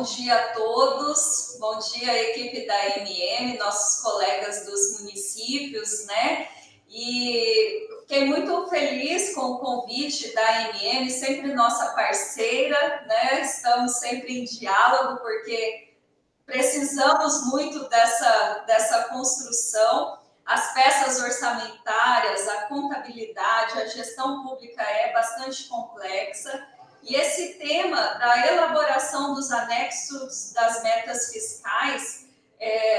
Bom dia a todos, bom dia equipe da MM, nossos colegas dos municípios, né? E fiquei muito feliz com o convite da MM, sempre nossa parceira, né? Estamos sempre em diálogo, porque precisamos muito dessa construção. As peças orçamentárias, a contabilidade, a gestão pública é bastante complexa. E esse tema da elaboração dos anexos das metas fiscais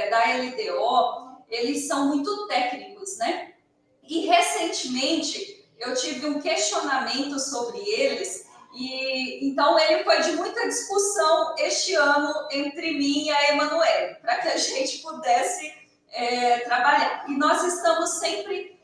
da LDO, eles são muito técnicos, né? E recentemente eu tive um questionamento sobre eles, e então ele foi de muita discussão este ano entre mim e a Emanuele, para que a gente pudesse trabalhar. E nós estamos sempre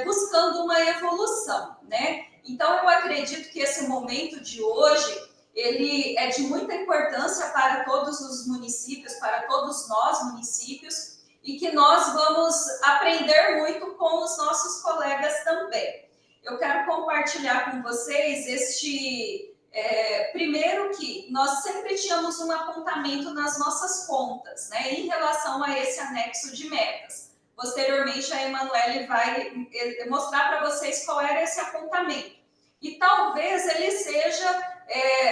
buscando uma evolução, né? Então, eu acredito que esse momento de hoje, ele é de muita importância para todos os municípios, para todos nós municípios, e que nós vamos aprender muito com os nossos colegas também. Eu quero compartilhar com vocês primeiro que nós sempre tínhamos um apontamento nas nossas contas, né, em relação a esse anexo de metas. Posteriormente, a Emanuele vai mostrar para vocês qual era esse apontamento. E talvez ele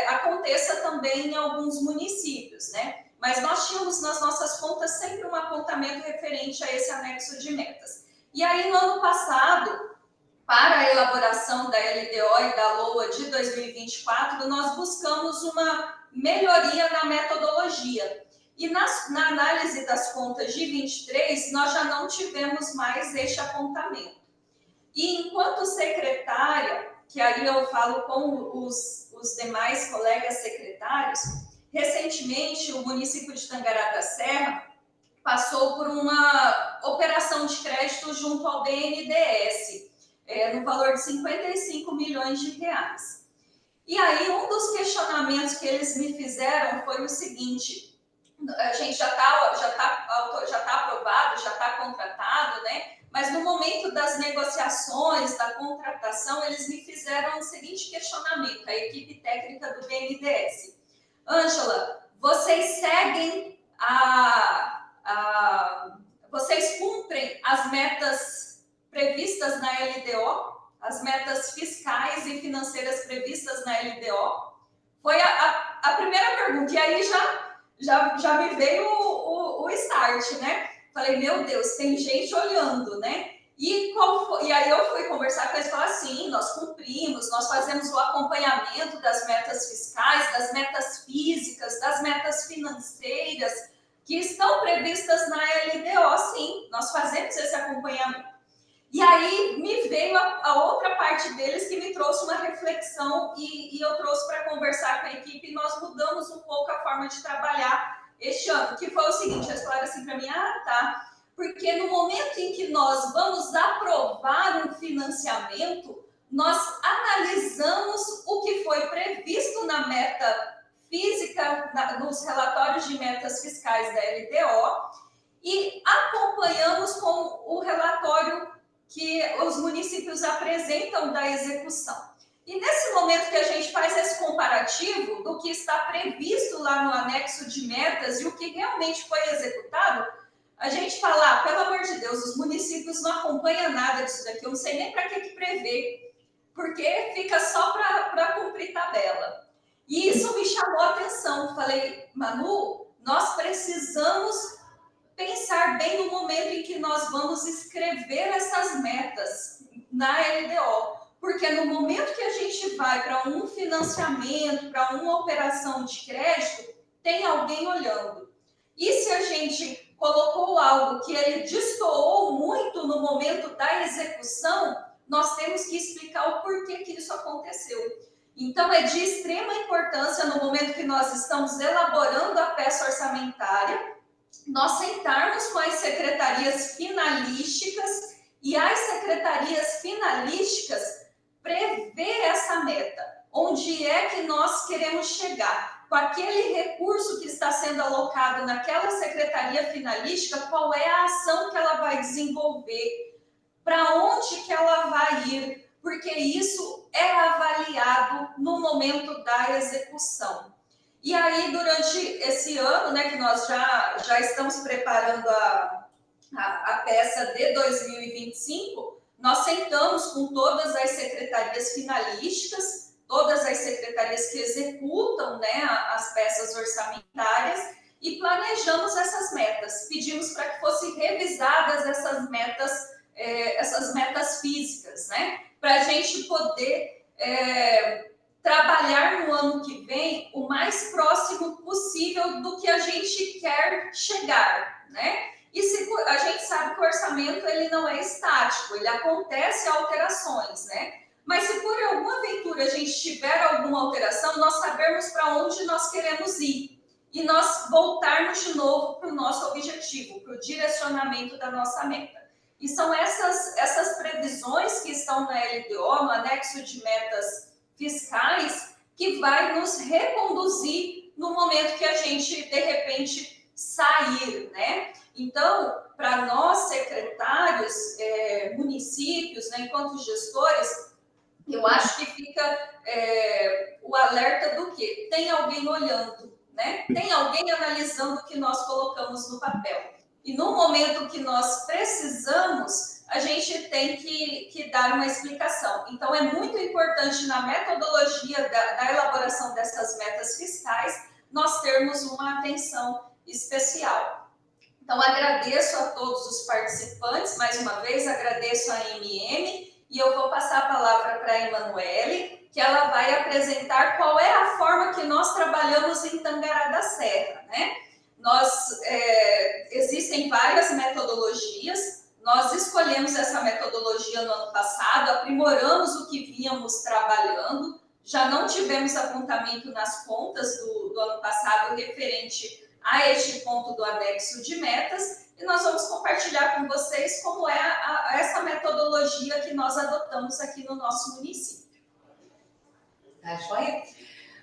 aconteça também em alguns municípios, né? Mas nós tínhamos nas nossas contas sempre um apontamento referente a esse anexo de metas. E aí, no ano passado, para a elaboração da LDO e da LOA de 2024, nós buscamos uma melhoria na metodologia. E na análise das contas de 23, nós já não tivemos mais este apontamento. E enquanto secretária, que aí eu falo com os demais colegas secretários, recentemente o município de Tangará da Serra passou por uma operação de crédito junto ao BNDES, no valor de 55 milhões de reais. E aí um dos questionamentos que eles me fizeram foi o seguinte: a gente já está aprovado, já está contratado, né? Mas no momento das negociações, da contratação, eles me fizeram o seguinte questionamento, a equipe técnica do BNDES. Ângela, vocês seguem vocês cumprem as metas previstas na LDO, as metas fiscais e financeiras previstas na LDO? Foi a primeira pergunta, e aí já me veio o start, né? Falei, meu Deus, tem gente olhando, né? E aí eu fui conversar com eles e falar assim, nós cumprimos, nós fazemos o acompanhamento das metas fiscais, das metas físicas, das metas financeiras, que estão previstas na LDO, sim, nós fazemos esse acompanhamento. E aí me veio a outra parte deles que me trouxe uma reflexão e eu trouxe para conversar com a equipe, e nós mudamos um pouco a forma de trabalhar este ano, que foi o seguinte, eles falaram assim para mim, tá, porque no momento em que nós vamos aprovar um financiamento, nós analisamos o que foi previsto na meta física, nos relatórios de metas fiscais da LDO, e acompanhamos com o relatório que os municípios apresentam da execução. E nesse momento que a gente faz esse comparativo do que está previsto lá no anexo de metas e o que realmente foi executado, a gente fala, pelo amor de Deus, os municípios não acompanham nada disso daqui, eu não sei nem para que prevê, porque fica só para cumprir tabela. E isso me chamou a atenção. Falei, Manu, nós precisamos pensar bem no momento em que nós vamos escrever essas metas na LDO, porque no momento que a gente vai para um financiamento, para uma operação de crédito, tem alguém olhando. E se a gente colocou algo que ele destoou muito no momento da execução, nós temos que explicar o porquê que isso aconteceu. Então, é de extrema importância no momento que nós estamos elaborando a peça orçamentária, nós sentarmos com as secretarias finalísticas e as secretarias finalísticas prever essa meta, onde é que nós queremos chegar, com aquele recurso que está sendo alocado naquela secretaria finalística, qual é a ação que ela vai desenvolver, para onde que ela vai ir, porque isso é avaliado no momento da execução. E aí, durante esse ano, né, que nós já estamos preparando a peça de 2025, nós sentamos com todas as secretarias finalísticas, todas as secretarias que executam, né, as peças orçamentárias, e planejamos essas metas. Pedimos para que fossem revisadas essas metas físicas, né, para a gente poder trabalhar no ano que vem o mais próximo possível do que a gente quer chegar, né? E a gente sabe que o orçamento ele não é estático, ele acontece alterações, né? Mas se por alguma aventura a gente tiver alguma alteração, nós sabermos para onde nós queremos ir e nós voltarmos de novo para o nosso objetivo, para o direcionamento da nossa meta. E são essas previsões que estão na LDO, no anexo de metas fiscais, que vai nos reconduzir no momento que a gente, de repente, sair, né? Então, para nós, secretários, municípios, né, enquanto gestores, eu acho que fica o alerta do quê? Tem alguém olhando, né? Tem alguém analisando o que nós colocamos no papel. E no momento que nós precisamos, a gente tem que dar uma explicação. Então, é muito importante na metodologia da elaboração dessas metas fiscais, nós termos uma atenção especial. Então, agradeço a todos os participantes, mais uma vez, agradeço a MM, e eu vou passar a palavra para a Emanuele, que ela vai apresentar qual é a forma que nós trabalhamos em Tangará da Serra, né? Existem várias metodologias, nós escolhemos essa metodologia no ano passado, aprimoramos o que vínhamos trabalhando, já não tivemos apontamento nas contas do ano passado referente a este ponto do anexo de metas, e nós vamos compartilhar com vocês como é essa metodologia que nós adotamos aqui no nosso município. Tá joia?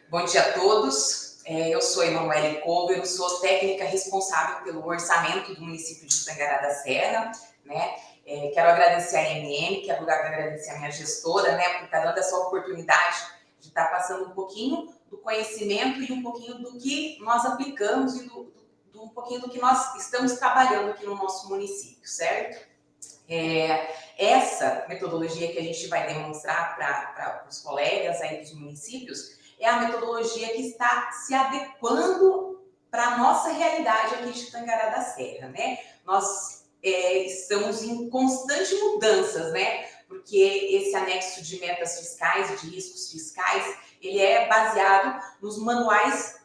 Bom dia a todos. Eu sou Emanuele Cover, sou técnica responsável pelo orçamento do município de Tangará da Serra, né? Quero agradecer a MM, quero agradecer a minha gestora, né, por estar dando essa oportunidade de estar passando um pouquinho do conhecimento e um pouquinho do que nós aplicamos e um pouquinho do que nós estamos trabalhando aqui no nosso município, certo? Essa metodologia que a gente vai demonstrar para os colegas aí dos municípios é a metodologia que está se adequando para a nossa realidade aqui de Tangará da Serra, né? Nós estamos em constante mudanças, né? Porque esse anexo de metas fiscais e de riscos fiscais, ele é baseado nos manuais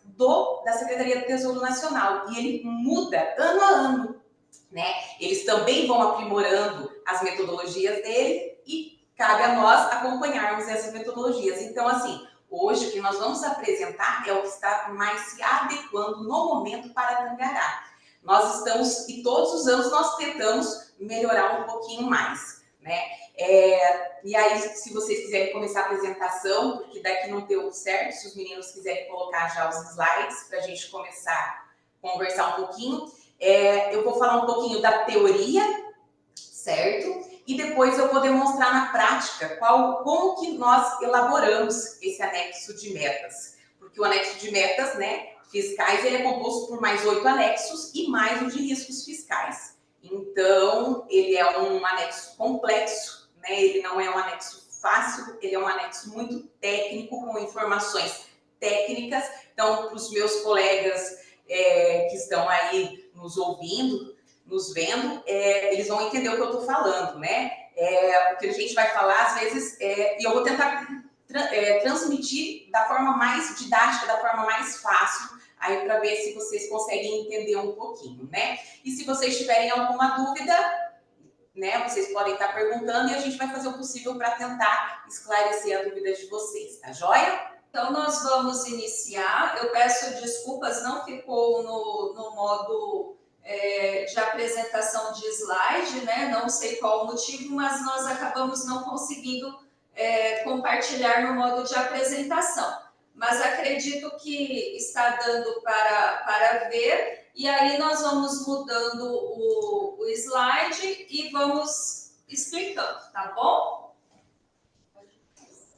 da Secretaria do Tesouro Nacional e ele muda ano a ano, né? Eles também vão aprimorando as metodologias dele e cabe a nós acompanharmos essas metodologias. Então, assim, hoje o que nós vamos apresentar é o que está mais se adequando no momento para Tangará. Nós estamos, e todos os anos nós tentamos melhorar um pouquinho mais, né? E aí, se vocês quiserem começar a apresentação, porque daqui não deu certo, se os meninos quiserem colocar já os slides para a gente começar a conversar um pouquinho. Eu vou falar um pouquinho da teoria, certo? E depois eu vou demonstrar na prática como que nós elaboramos esse anexo de metas. Porque o anexo de metas, né, fiscais, ele é composto por mais 8 anexos e mais o de riscos fiscais. Então, ele é um anexo complexo, né? Ele não é um anexo fácil, ele é um anexo muito técnico, com informações técnicas. Então, para os meus colegas que estão aí nos ouvindo, nos vendo, eles vão entender o que eu estou falando, né? O que a gente vai falar, às vezes, e eu vou tentar transmitir da forma mais didática, da forma mais fácil, aí para ver se vocês conseguem entender um pouquinho, né? E se vocês tiverem alguma dúvida, né, vocês podem estar perguntando e a gente vai fazer o possível para tentar esclarecer a dúvida de vocês, tá joia? Então, nós vamos iniciar. Eu peço desculpas, não ficou no modo de apresentação de slide, né? Não sei qual o motivo, mas nós acabamos não conseguindo compartilhar no modo de apresentação. Mas acredito que está dando para ver, e aí nós vamos mudando o slide e vamos explicando, tá bom?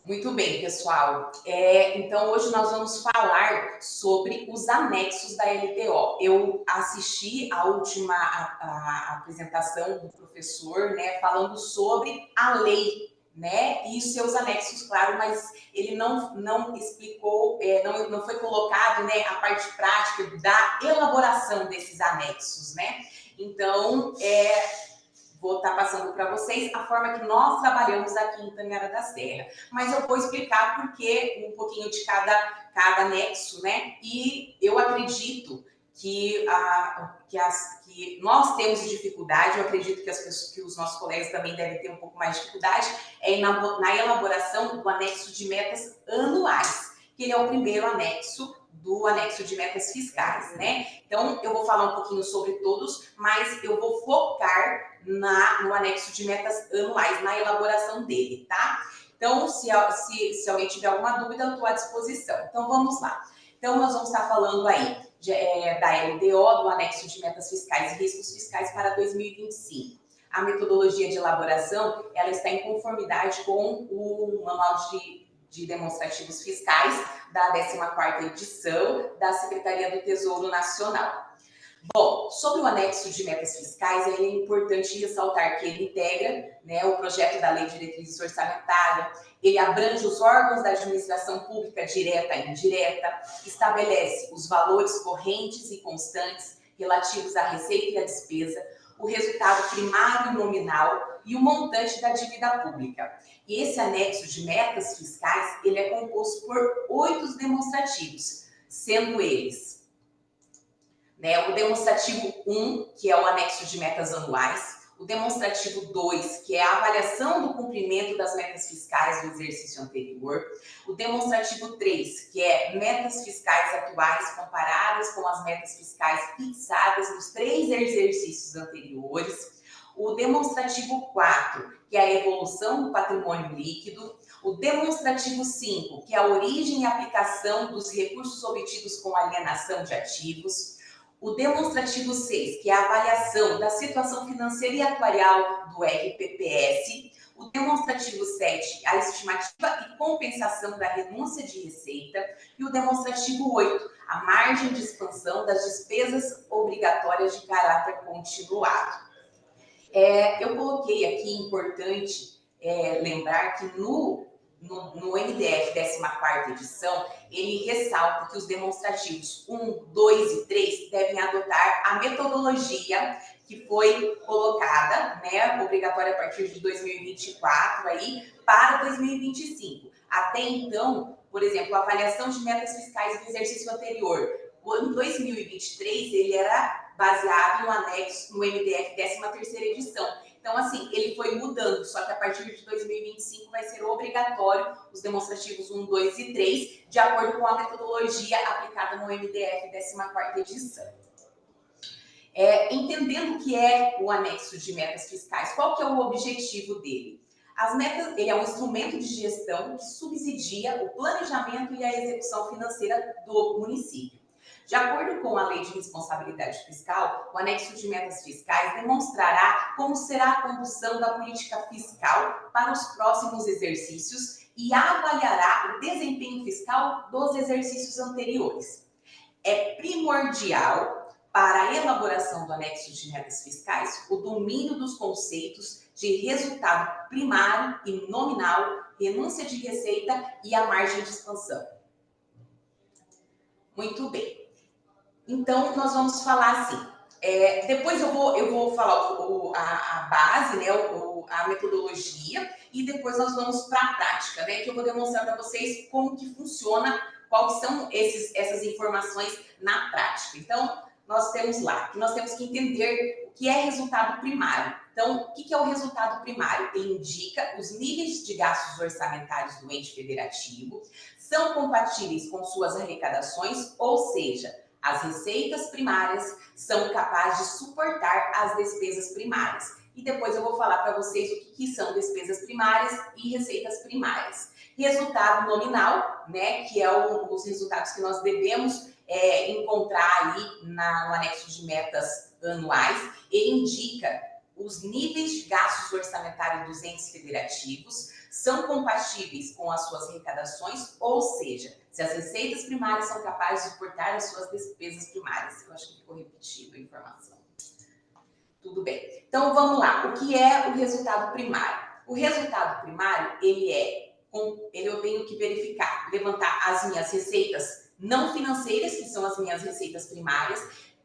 Muito bem, pessoal. Então, hoje nós vamos falar sobre os anexos da LDO. Eu assisti a última a apresentação do professor, né, falando sobre a lei, né, e os seus anexos, claro, mas ele não explicou, não foi colocado, né, a parte prática da elaboração desses anexos, né. Então, vou estar passando para vocês a forma que nós trabalhamos aqui em Tangará da Serra. Mas eu vou explicar por que um pouquinho de cada anexo, né? E eu acredito que, que nós temos dificuldade, eu acredito que, que os nossos colegas também devem ter um pouco mais de dificuldade, na elaboração do anexo de metas anuais, que ele é o primeiro anexo do anexo de metas fiscais, né? Então, eu vou falar um pouquinho sobre todos, mas eu vou focar no anexo de metas anuais, na elaboração dele, tá? Então, se alguém tiver alguma dúvida, eu estou à disposição. Então, vamos lá. Então, nós vamos estar falando aí da LDO, do anexo de metas fiscais e riscos fiscais para 2025. A metodologia de elaboração, ela está em conformidade com o Manual de Demonstrativos Fiscais da 14ª edição da Secretaria do Tesouro Nacional. Bom, sobre o anexo de metas fiscais, é importante ressaltar que ele integra, né, o projeto da Lei de Diretrizes Orçamentárias, ele abrange os órgãos da administração pública direta e indireta, estabelece os valores correntes e constantes relativos à receita e à despesa, o resultado primário e nominal e o montante da dívida pública. E esse anexo de metas fiscais, ele é composto por 8 demonstrativos, sendo eles, né, o demonstrativo 1, que é o anexo de metas anuais, o demonstrativo 2, que é a avaliação do cumprimento das metas fiscais do exercício anterior, o demonstrativo 3, que é metas fiscais atuais comparadas com as metas fiscais fixadas nos 3 exercícios anteriores, o demonstrativo 4, que é a evolução do patrimônio líquido, o demonstrativo 5, que é a origem e aplicação dos recursos obtidos com alienação de ativos, o demonstrativo 6, que é a avaliação da situação financeira e atuarial do RPPS, o demonstrativo 7, a estimativa e compensação da renúncia de receita, e o demonstrativo 8, a margem de expansão das despesas obrigatórias de caráter continuado. Eu coloquei aqui, importante lembrar que no MDF 14ª edição, ele ressalta que os demonstrativos 1, 2 e 3 devem adotar a metodologia que foi colocada, né, obrigatória a partir de 2024 aí, para 2025. Até então, por exemplo, a avaliação de metas fiscais do exercício anterior. Em 2023, ele era baseado no anexo, no MDF 13ª edição. Então, assim, ele foi mudando, só que a partir de 2025 vai ser obrigatório os demonstrativos 1, 2 e 3, de acordo com a metodologia aplicada no MDF 14ª edição. Entendendo o que é o anexo de metas fiscais, qual que é o objetivo dele? As metas, ele é um instrumento de gestão que subsidia o planejamento e a execução financeira do município. De acordo com a Lei de Responsabilidade Fiscal, o anexo de metas fiscais demonstrará como será a condução da política fiscal para os próximos exercícios e avaliará o desempenho fiscal dos exercícios anteriores. É primordial para a elaboração do anexo de metas fiscais o domínio dos conceitos de resultado primário e nominal, renúncia de receita e a margem de expansão. Muito bem. Então, nós vamos falar assim. Depois eu vou falar a base, né, a metodologia, e depois nós vamos para a prática, né, que eu vou demonstrar para vocês como que funciona, quais são essas informações na prática. Então, nós temos lá, que nós temos que entender o que é resultado primário. Então, o que é o resultado primário? Ele indica os níveis de gastos orçamentários do ente federativo, são compatíveis com suas arrecadações, ou seja, as receitas primárias são capazes de suportar as despesas primárias. E depois eu vou falar para vocês o que são despesas primárias e receitas primárias. Resultado nominal, né, que é os resultados que nós devemos encontrar aí no anexo de metas anuais. Ele indica os níveis de gastos orçamentários dos entes federativos, são compatíveis com as suas arrecadações, ou seja, se as receitas primárias são capazes de suportar as suas despesas primárias. Eu acho que ficou repetido a informação. Tudo bem. Então, vamos lá. O que é o resultado primário? O resultado primário, eu tenho que verificar, levantar as minhas receitas não financeiras, que são as minhas receitas primárias,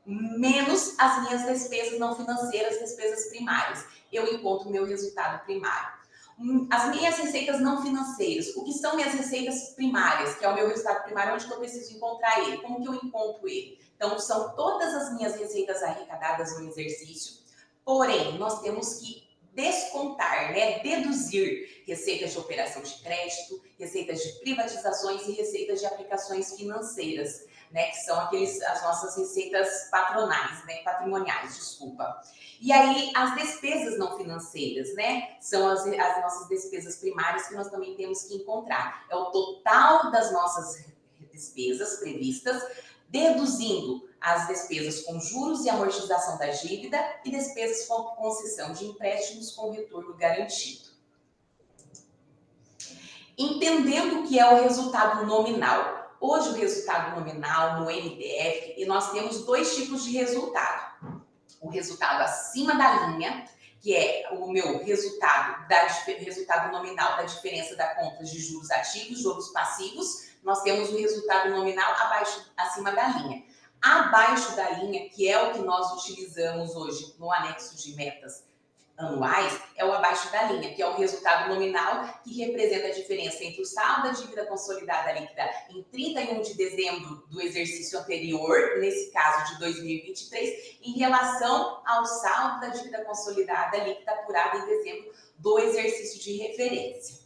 menos as minhas despesas não financeiras, despesas primárias. Eu encontro o meu resultado primário. As minhas receitas não financeiras, o que são minhas receitas primárias, que é o meu resultado primário, onde que eu preciso encontrar ele? Como que eu encontro ele? Então, são todas as minhas receitas arrecadadas no exercício, porém, nós temos que descontar, né, deduzir receitas de operação de crédito, receitas de privatizações e receitas de aplicações financeiras, né, que são as nossas receitas patrimoniais, desculpa. E aí, as despesas não financeiras, né, são as nossas despesas primárias que nós também temos que encontrar. É o total das nossas despesas previstas, deduzindo as despesas com juros e amortização da dívida e despesas com concessão de empréstimos com retorno garantido. Entendendo o que é o resultado nominal. Hoje o resultado nominal no NDF, e nós temos dois tipos de resultado. O resultado acima da linha, que é o meu resultado nominal da diferença da conta de juros ativos, juros passivos. Nós temos o resultado nominal acima da linha. Abaixo da linha, que é o que nós utilizamos hoje no anexo de metas anuais, é o abaixo da linha, que é o resultado nominal, que representa a diferença entre o saldo da dívida consolidada líquida em 31 de dezembro do exercício anterior, nesse caso de 2023, em relação ao saldo da dívida consolidada líquida apurada em dezembro do exercício de referência.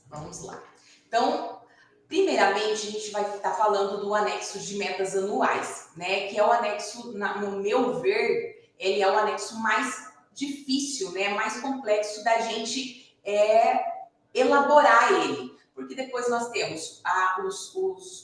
Vamos lá. Então, primeiramente, a gente vai estar falando do anexo de metas anuais, né? Que é o anexo, no meu ver, ele é o anexo mais difícil, né? Mais complexo da gente elaborar ele. Porque depois nós temos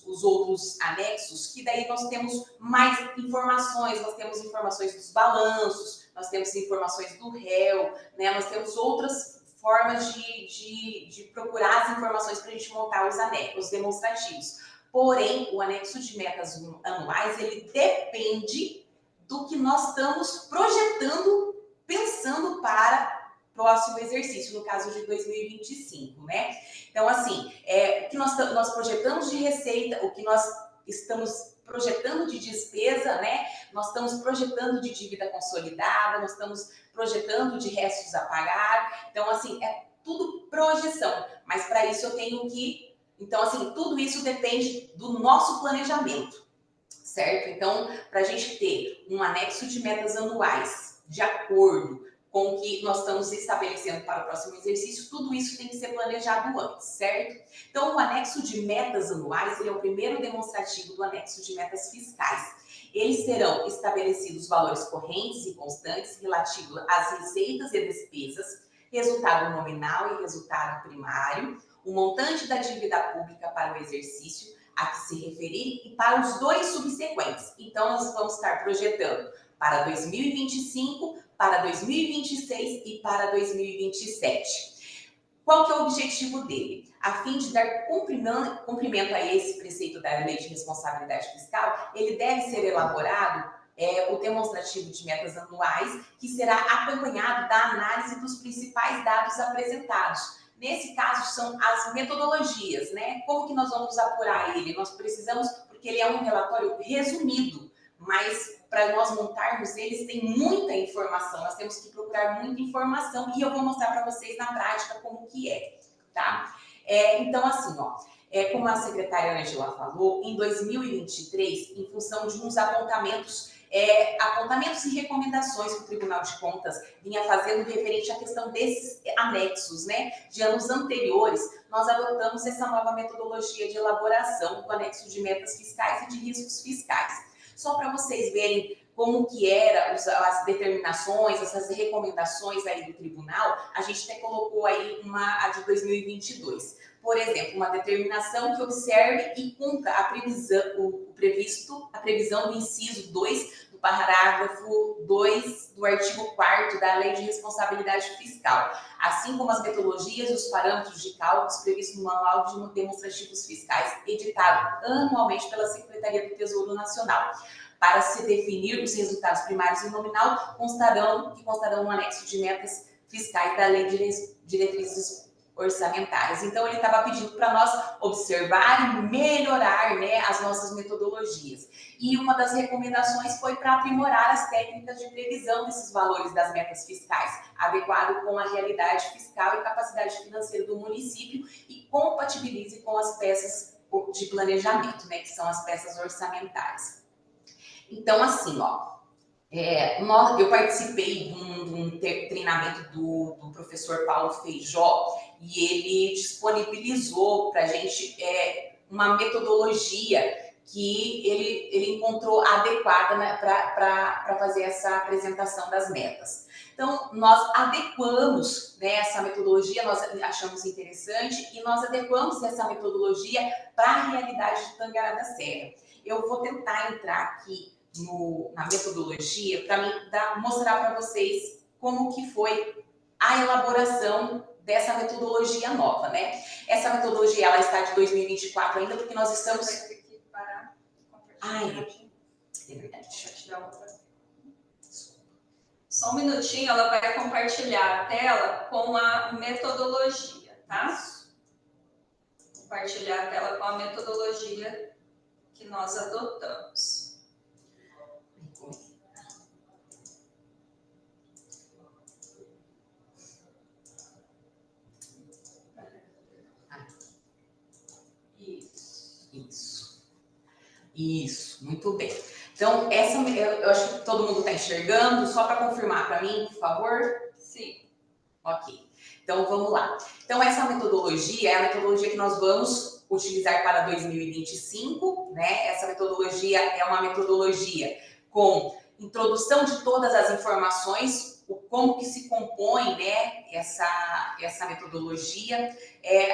os outros anexos, que daí nós temos mais informações, nós temos informações dos balanços, nós temos informações do réu, né? Nós temos outras formas de procurar as informações para a gente montar os demonstrativos. Porém, o anexo de metas anuais, ele depende do que nós estamos projetando, pensando para o próximo exercício, no caso de 2025, né? Então, assim, o que nós projetamos de receita, o que nós estamos projetando de despesa, né? Nós estamos projetando de dívida consolidada, nós estamos projetando de restos a pagar. Então, assim, é tudo projeção. Mas para isso eu tenho que... Então, assim, tudo isso depende do nosso planejamento, certo? Então, para a gente ter um anexo de metas anuais de acordo com o que nós estamos estabelecendo para o próximo exercício, tudo isso tem que ser planejado antes, certo? Então, o anexo de metas anuais, ele é o primeiro demonstrativo do anexo de metas fiscais. Eles serão estabelecidos valores correntes e constantes relativos às receitas e despesas, resultado nominal e resultado primário, o montante da dívida pública para o exercício a que se referir e para os dois subsequentes. Então, nós vamos estar projetando para 2025, para 2026 e para 2027. Qual que é o objetivo dele? A fim de dar cumprimento a esse preceito da Lei de Responsabilidade Fiscal, ele deve ser elaborado o demonstrativo de metas anuais, que será acompanhado da análise dos principais dados apresentados. Nesse caso, são as metodologias, né? Como que nós vamos apurar ele? Nós precisamos, porque ele é um relatório resumido, mas para nós montarmos eles tem muita informação, nós temos que procurar muita informação e eu vou mostrar para vocês na prática como que é, tá? Então, assim, ó, como a secretária Angela falou, em 2023, em função de uns apontamentos e recomendações que o Tribunal de Contas vinha fazendo referente à questão desses anexos, né? De anos anteriores, nós adotamos essa nova metodologia de elaboração do anexo de metas fiscais e de riscos fiscais. Só para vocês verem como que eram as determinações, essas recomendações aí do tribunal, a gente até colocou aí a de 2022. Por exemplo, uma determinação que observe e cumpra a previsão do inciso 2 do parágrafo 2 do artigo 4º da Lei de Responsabilidade Fiscal, assim como as metodologias e os parâmetros de cálculos previstos no Manual de Demonstrativos Fiscais, editado anualmente pela Secretaria do Tesouro Nacional. Para se definir os resultados primários e nominal, constarão no anexo de metas fiscais da Lei de Diretrizes Orçamentárias. Então, ele estava pedindo para nós observar e melhorar, né, as nossas metodologias. E uma das recomendações foi para aprimorar as técnicas de previsão desses valores das metas fiscais, adequado com a realidade fiscal e capacidade financeira do município e compatibilize com as peças de planejamento, né, que são as peças orçamentárias. Então, assim, eu participei de um treinamento do professor Paulo Feijó e ele disponibilizou para a gente uma metodologia que ele encontrou adequada, né, para fazer essa apresentação das metas. Então, nós adequamos, né, essa metodologia, nós achamos interessante e nós adequamos essa metodologia para a realidade de Tangará da Serra. Eu vou tentar entrar aqui na metodologia para mostrar para vocês como que foi a elaboração dessa metodologia nova, né? Essa metodologia, ela está de 2024 ainda, porque nós estamos... É verdade. Deixa eu tirar outra. Só um minutinho, ela vai compartilhar a tela com a metodologia, tá? Compartilhar a tela com a metodologia que nós adotamos. Isso, muito bem. Então, eu acho que todo mundo está enxergando. Só para confirmar para mim, por favor. Sim. Ok. Então, vamos lá. Então, essa metodologia é a metodologia que nós vamos utilizar para 2025, né? Essa metodologia é uma metodologia com introdução de todas as informações, como que se compõe, né, essa metodologia,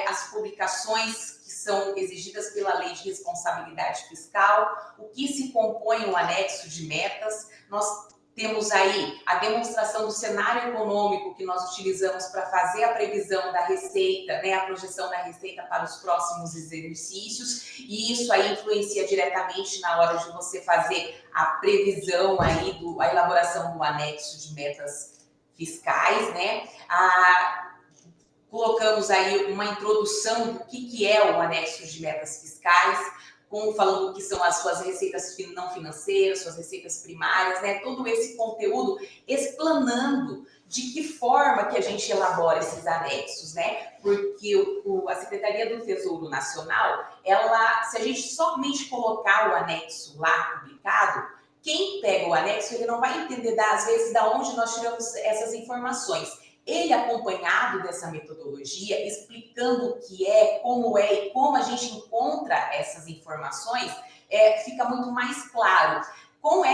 as publicações que são exigidas pela Lei de Responsabilidade Fiscal, o que se compõe o anexo de metas. Nós temos aí a demonstração do cenário econômico que nós utilizamos para fazer a previsão da receita, né, a projeção da receita para os próximos exercícios, e isso aí influencia diretamente na hora de você fazer a previsão aí, a elaboração do anexo de metas fiscais, né? Colocamos aí uma introdução do que é o anexo de metas fiscais, falando o que são as suas receitas não financeiras, suas receitas primárias, né? Todo esse conteúdo explanando de que forma que a gente elabora esses anexos, né? Porque a Secretaria do Tesouro Nacional, se a gente somente colocar o anexo lá publicado, quem pega o anexo, ele não vai entender, às vezes, da onde nós tiramos essas informações. Ele, acompanhado dessa metodologia, explicando o que é, como e como a gente encontra essas informações, fica muito mais claro. Como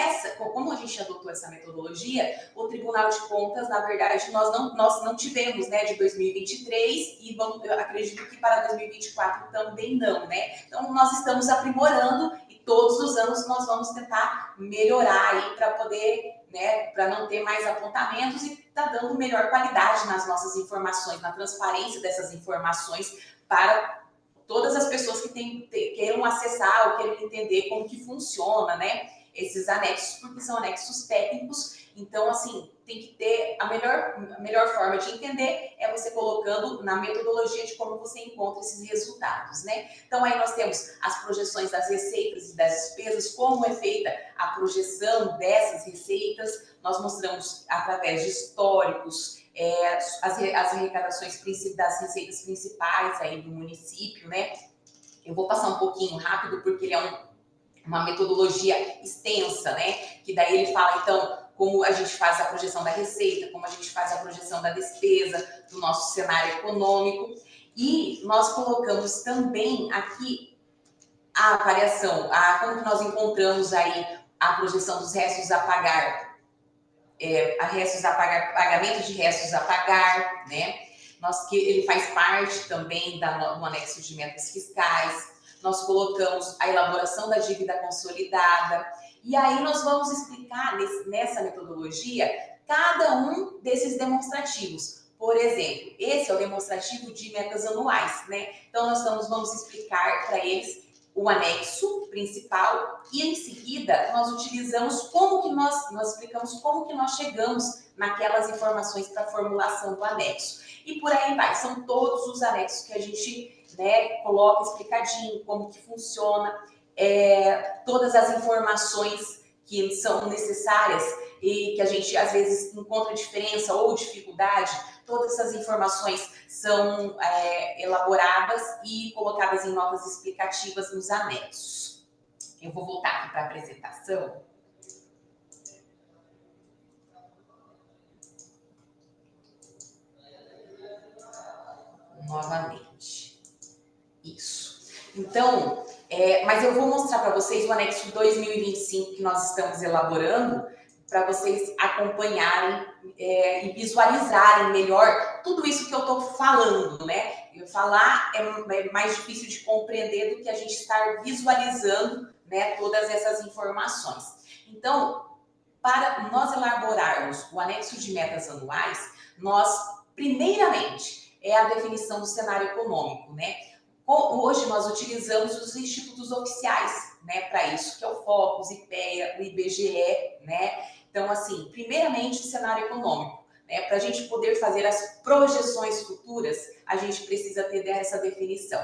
a gente adotou essa metodologia, o Tribunal de Contas, na verdade, nós não tivemos, né, de 2023 e eu acredito que para 2024 também não, né? Então, nós estamos aprimorando e todos os anos nós vamos tentar melhorar aí para poder, né, para não ter mais apontamentos e tá dando melhor qualidade nas nossas informações, na transparência dessas informações para todas as pessoas que queiram acessar ou queiram entender como que funciona, né, esses anexos, porque são anexos técnicos. Então, assim, tem que ter a melhor forma de entender é você colocando na metodologia de como você encontra esses resultados, né? Então, aí nós temos as projeções das receitas e das despesas, como é feita a projeção dessas receitas. Nós mostramos através de históricos, as arrecadações das receitas principais aí do município, né? Eu vou passar um pouquinho rápido, porque ele é uma metodologia extensa, né? Que daí ele fala, então, como a gente faz a projeção da receita, como a gente faz a projeção da despesa, do nosso cenário econômico. E nós colocamos também aqui a variação, como que nós encontramos aí a projeção dos restos a pagar, pagamento de restos a pagar, né? Ele faz parte também do anexo de metas fiscais. nós colocamos a elaboração da dívida consolidada, e aí nós vamos explicar nessa metodologia cada um desses demonstrativos. Por exemplo, esse é o demonstrativo de metas anuais, né? Então, vamos explicar para eles o anexo principal e, em seguida, nós utilizamos nós explicamos como que nós chegamos naquelas informações para a formulação do anexo. E por aí vai, são todos os anexos que a gente, né, coloca explicadinho, como que funciona, todas as informações que são necessárias e que a gente, às vezes, encontra diferença ou dificuldade, todas essas informações são elaboradas e colocadas em notas explicativas nos anexos. Eu vou voltar aqui para a apresentação. Novamente. Isso. Então, mas eu vou mostrar para vocês o anexo 2025 que nós estamos elaborando, para vocês acompanharem e visualizarem melhor tudo isso que eu estou falando, né? Falar é mais difícil de compreender do que a gente estar visualizando, né, todas essas informações. Então, para nós elaborarmos o anexo de metas anuais, nós, primeiramente, é a definição do cenário econômico, né? Hoje nós utilizamos os institutos oficiais, né, para isso, que é o Focus, IPEA, o IBGE, né? Então, assim, primeiramente o cenário econômico, né? Para a gente poder fazer as projeções futuras, a gente precisa ter essa definição.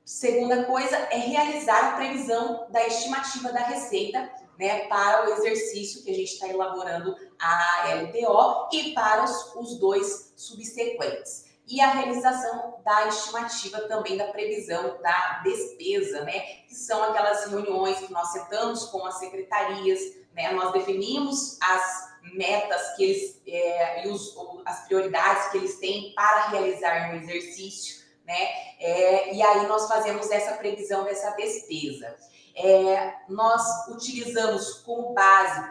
Segunda coisa é realizar a previsão da estimativa da receita, né, para o exercício que a gente está elaborando a LDO e para os dois subsequentes. E a realização da estimativa também da previsão da despesa, né, que são aquelas reuniões que nós sentamos com as secretarias, né, nós definimos as metas que eles, e as prioridades que eles têm para realizar no exercício, né, e aí nós fazemos essa previsão dessa despesa. Nós utilizamos como base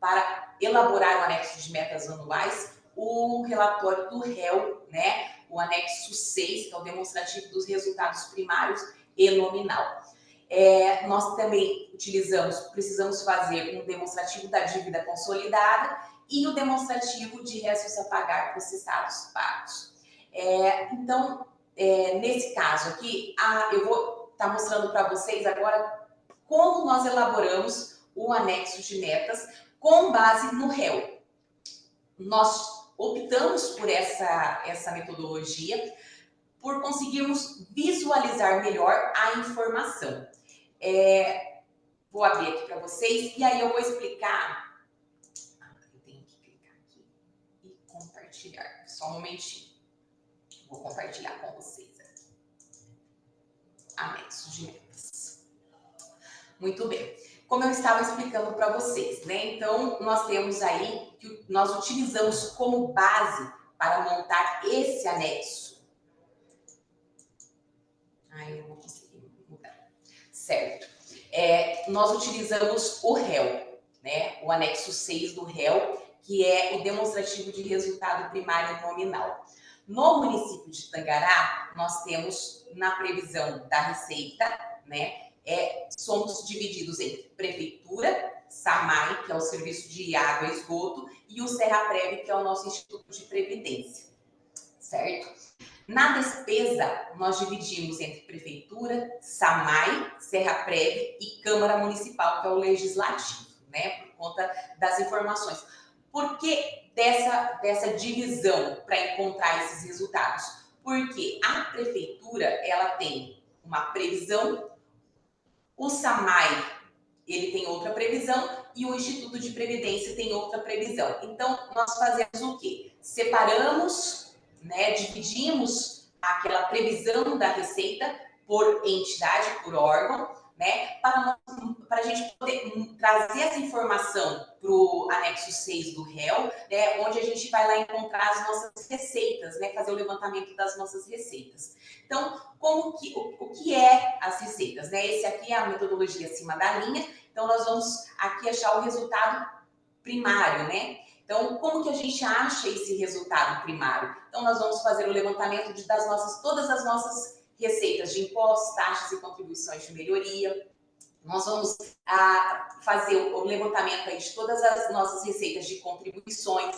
para elaborar o anexo de metas anuais o relatório do REL, né, o anexo 6, que é o demonstrativo dos resultados primários e nominal. Nós também precisamos fazer um demonstrativo da dívida consolidada e o demonstrativo de restos a pagar processados pagos. Então, nesse caso aqui, eu vou estar mostrando para vocês agora como nós elaboramos o anexo de metas com base no REL. Nós optamos por essa metodologia por conseguirmos visualizar melhor a informação. Vou abrir aqui para vocês e aí eu vou explicar. Eu tenho que clicar aqui e compartilhar. Só um momentinho. Vou compartilhar com vocês aqui. Anexo de metas. Muito bem. Como eu estava explicando para vocês, né? Então, nós temos aí que nós utilizamos como base para montar esse anexo. Eu não vou conseguir mudar. Certo. Nós utilizamos o REL, né? O anexo 6 do REL, que é o demonstrativo de resultado primário nominal. No município de Tangará, nós temos na previsão da receita, né? Somos divididos entre prefeitura, SAMAI, que é o serviço de água e esgoto, e o Serraprev, que é o nosso instituto de previdência, certo? Na despesa, nós dividimos entre prefeitura, SAMAI, Serraprev e Câmara Municipal, que é o legislativo, né? Por conta das informações. Por que dessa divisão para encontrar esses resultados? Porque a prefeitura, ela tem uma previsão, o SAMAI, ele tem outra previsão e o Instituto de Previdência tem outra previsão. Então, nós fazemos o quê? Separamos, né, dividimos aquela previsão da receita por entidade, por órgão, né, para a gente poder trazer essa informação para o anexo 6 do REL, né, onde a gente vai lá encontrar as nossas receitas, né, fazer o levantamento das nossas receitas. Então, o que é as receitas? Né? Esse aqui é a metodologia acima da linha, então nós vamos aqui achar o resultado primário, né? Então, como que a gente acha esse resultado primário? Então, nós vamos fazer o levantamento todas as nossas receitas de impostos, taxas e contribuições de melhoria. Nós vamos fazer o levantamento aí de todas as nossas receitas de contribuições,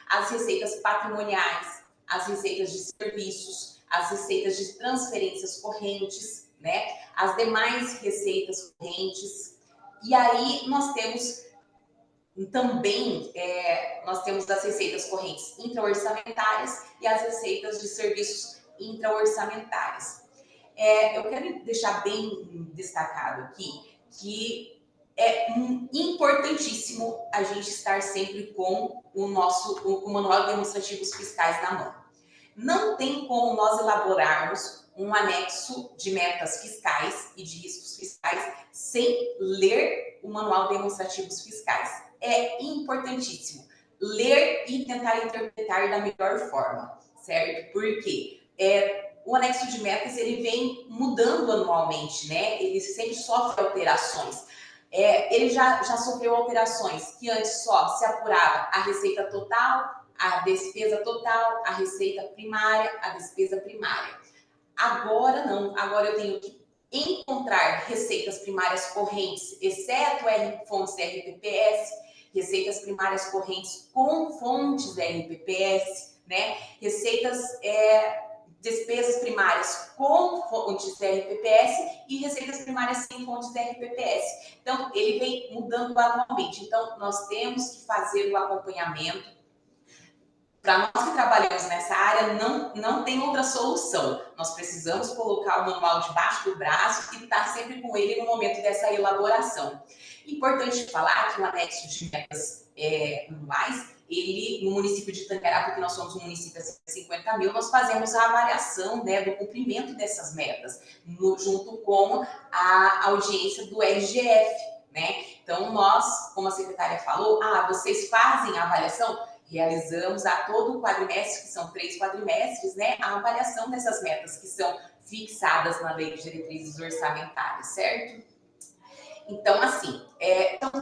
as receitas patrimoniais, as receitas de serviços, as receitas de transferências correntes, né? As demais receitas correntes. E aí nós temos também, nós temos as receitas correntes intra-orçamentárias e as receitas de serviços intra-orçamentárias. Eu quero deixar bem destacado aqui que é importantíssimo a gente estar sempre com o Manual de Demonstrativos Fiscais na mão. Não tem como nós elaborarmos um anexo de metas fiscais e de riscos fiscais sem ler o Manual de Demonstrativos Fiscais. É importantíssimo ler e tentar interpretar da melhor forma, certo? Porque o anexo de metas, ele vem mudando anualmente, né? Ele sempre sofre alterações. Ele já sofreu alterações que antes só se apurava a receita total, a despesa total, a receita primária, a despesa primária. Agora não, agora eu tenho que encontrar receitas primárias correntes, exceto fontes RPPS, receitas primárias correntes com fontes RPPS, né? Receitas despesas primárias com fontes RPPS e receitas primárias sem fontes RPPS. Então, ele vem mudando anualmente. Então, nós temos que fazer o acompanhamento. Para nós que trabalhamos nessa área, não tem outra solução. Nós precisamos colocar o manual debaixo do braço e estar sempre com ele no momento dessa elaboração. Importante falar que o anexo de metas anuais, ele, no município de Tangará, porque nós somos um município acima de 50 mil, nós fazemos a avaliação, né, do cumprimento dessas metas, junto com a audiência do RGF, né? Então, nós, como a secretária falou, vocês fazem a avaliação? Realizamos a todo o quadrimestre, que são 3 quadrimestres, né, a avaliação dessas metas que são fixadas na Lei de Diretrizes Orçamentárias, certo? Então, assim,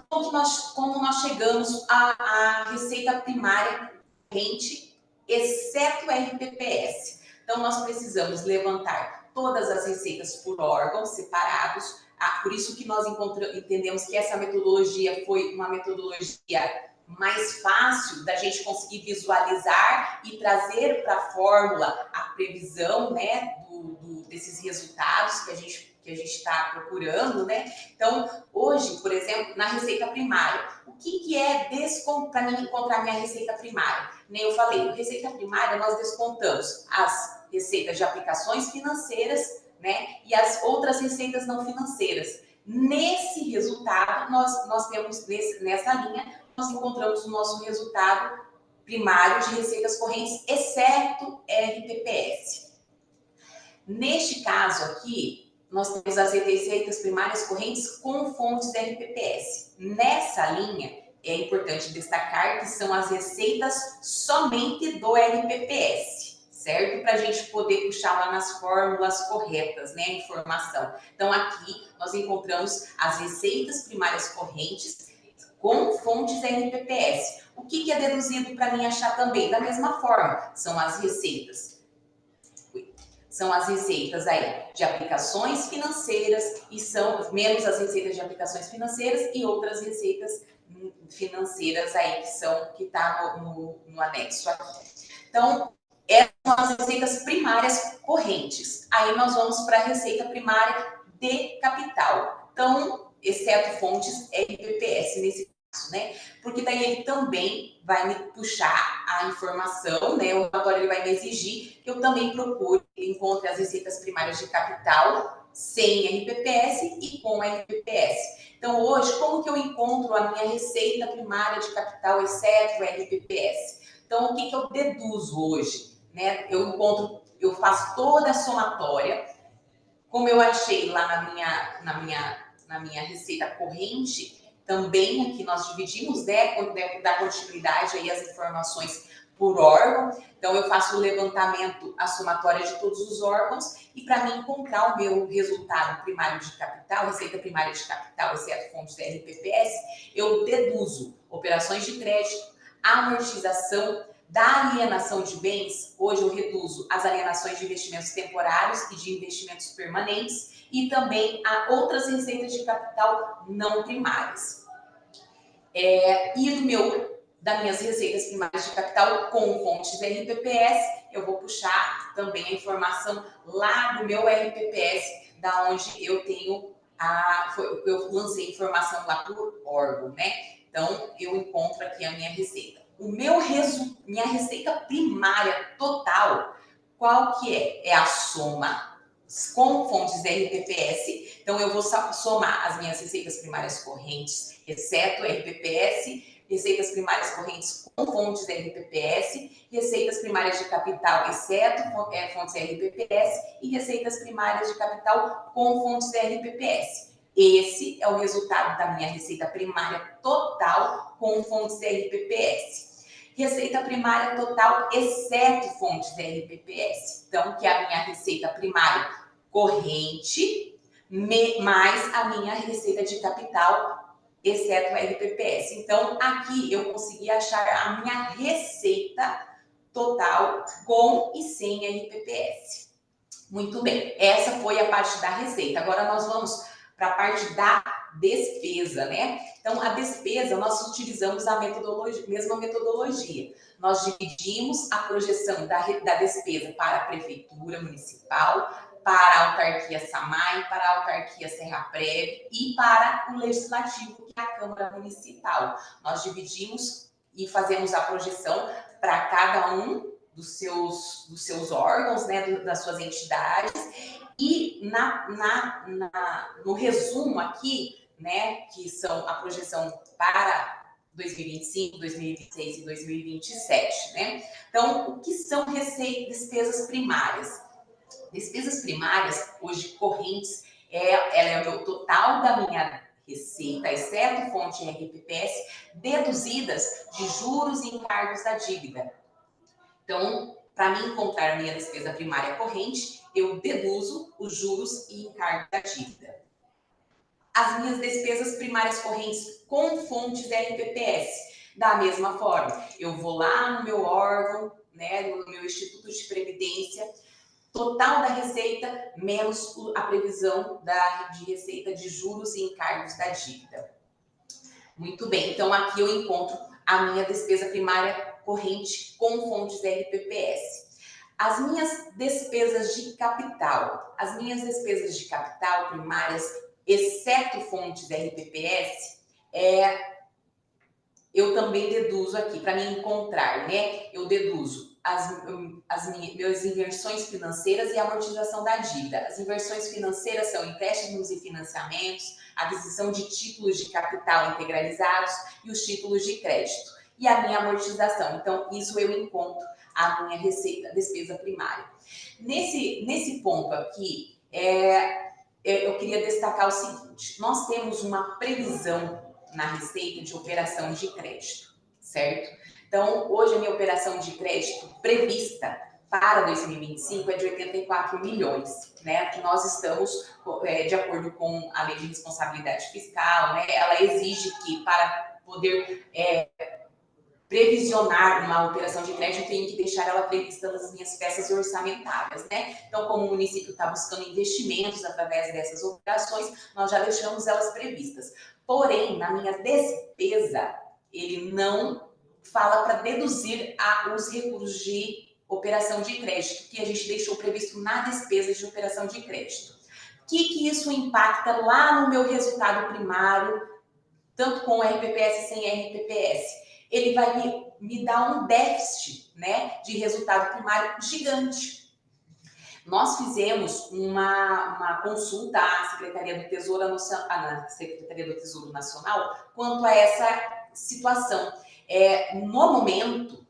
como nós chegamos à receita primária corrente, exceto o RPPS. Então, nós precisamos levantar todas as receitas por órgãos separados. Por isso que nós entendemos que essa metodologia foi uma metodologia mais fácil da gente conseguir visualizar e trazer para a fórmula a previsão, né, desses resultados que a gente está procurando, né? Então, hoje, por exemplo, na receita primária, o que é para mim encontrar minha receita primária? Nem eu falei, receita primária nós descontamos as receitas de aplicações financeiras, né, e as outras receitas não financeiras. Nesse resultado, nós temos, nessa linha, nós encontramos o nosso resultado primário de receitas correntes, exceto RPPS. Neste caso aqui, nós temos as receitas primárias correntes com fontes RPPS. Nessa linha, é importante destacar que são as receitas somente do RPPS, certo? Para a gente poder puxar lá nas fórmulas corretas, né, a informação. Então, aqui nós encontramos as receitas primárias correntes com fontes RPPS. O que é deduzido para mim achar também? Da mesma forma, são as receitas aí de aplicações financeiras e são menos as receitas de aplicações financeiras e outras receitas financeiras aí que está no anexo aqui. Então, essas são as receitas primárias correntes. Aí nós vamos para a receita primária de capital. Então, exceto fontes RPPS nesse caso, né? Porque daí ele também vai me puxar a informação, né? O relatório ele vai me exigir que eu também procure, encontre as receitas primárias de capital sem RPPS e com RPPS. Então, hoje, como que eu encontro a minha receita primária de capital exceto RPPS? Então, o que eu deduzo hoje? Né? Eu faço toda a somatória, como eu achei lá na minha receita corrente, também aqui nós dividimos, né, da continuidade aí as informações por órgão. Então, eu faço o levantamento, a somatória de todos os órgãos, e para mim encontrar o meu resultado primário de capital, receita primária de capital, exceto fontes da RPPS, eu deduzo operações de crédito, amortização, Da alienação de bens, hoje eu reduzo as alienações de investimentos temporários e de investimentos permanentes e também a outras receitas de capital não primárias. Das minhas receitas primárias de capital com fontes RPPS, eu vou puxar também a informação lá do meu RPPS, da onde eu tenho eu lancei informação lá por órgão, né? Então, eu encontro aqui a minha receita. Minha receita primária total, qual que é? É a soma com fontes RPPS. Então, eu vou somar as minhas receitas primárias correntes, exceto RPPS, receitas primárias correntes com fontes RPPS, receitas primárias de capital, exceto fontes RPPS, e receitas primárias de capital com fontes RPPS. Esse é o resultado da minha receita primária total com fontes RPPS. Receita primária total, exceto fontes RPPS. Então, que é a minha receita primária corrente, mais a minha receita de capital, exceto o RPPS. Então, aqui eu consegui achar a minha receita total com e sem RPPS. Muito bem, essa foi a parte da receita. Agora nós vamos para a parte da despesa, né? Então, a despesa, nós utilizamos a mesma metodologia. Nós dividimos a projeção da despesa para a prefeitura municipal, para a autarquia SAMAI, para a autarquia Serraprev e para o legislativo, que é a Câmara Municipal. Nós dividimos e fazemos a projeção para cada um dos seus órgãos, né, das suas entidades, e no resumo aqui, né, que são a projeção para 2025, 2026 e 2027, né? Então, o que são despesas primárias? Despesas primárias, hoje correntes, ela é o total da minha receita, exceto fonte RPPS, deduzidas de juros e encargos da dívida. Então, para mim encontrar a minha despesa primária corrente, eu deduzo os juros e encargos da dívida. As minhas despesas primárias correntes com fontes RPPS, da mesma forma, eu vou lá no meu órgão, né, no meu Instituto de Previdência, total da receita menos a previsão de receita de juros e encargos da dívida. Muito bem, então aqui eu encontro a minha despesa primária corrente com fontes RPPS. As minhas despesas de capital primárias, exceto fontes RPPS, eu também deduzo aqui, para me encontrar, né? Eu deduzo minhas inversões financeiras e amortização da dívida. As inversões financeiras são empréstimos e financiamentos, aquisição de títulos de capital integralizados e os títulos de crédito. E a minha amortização. Então, isso eu encontro a minha despesa primária. Nesse ponto aqui, eu queria destacar o seguinte: nós temos uma previsão na receita de operação de crédito, certo? Então, hoje a minha operação de crédito prevista para 2025 é de 84 milhões, né? Que nós estamos, de acordo com a Lei de Responsabilidade Fiscal, né? Ela exige que, para poder previsionar uma operação de crédito, eu tenho que deixar ela prevista nas minhas peças orçamentárias, né? Então, como o município está buscando investimentos através dessas operações, nós já deixamos elas previstas. Porém, na minha despesa, ele não fala para deduzir os recursos de operação de crédito, que a gente deixou previsto na despesa de operação de crédito. O que isso impacta lá no meu resultado primário, tanto com RPPS e sem RPPS? Ele vai me dar um déficit, né, de resultado primário gigante. Nós fizemos uma consulta à Secretaria do Tesouro Nacional quanto a essa situação. No momento,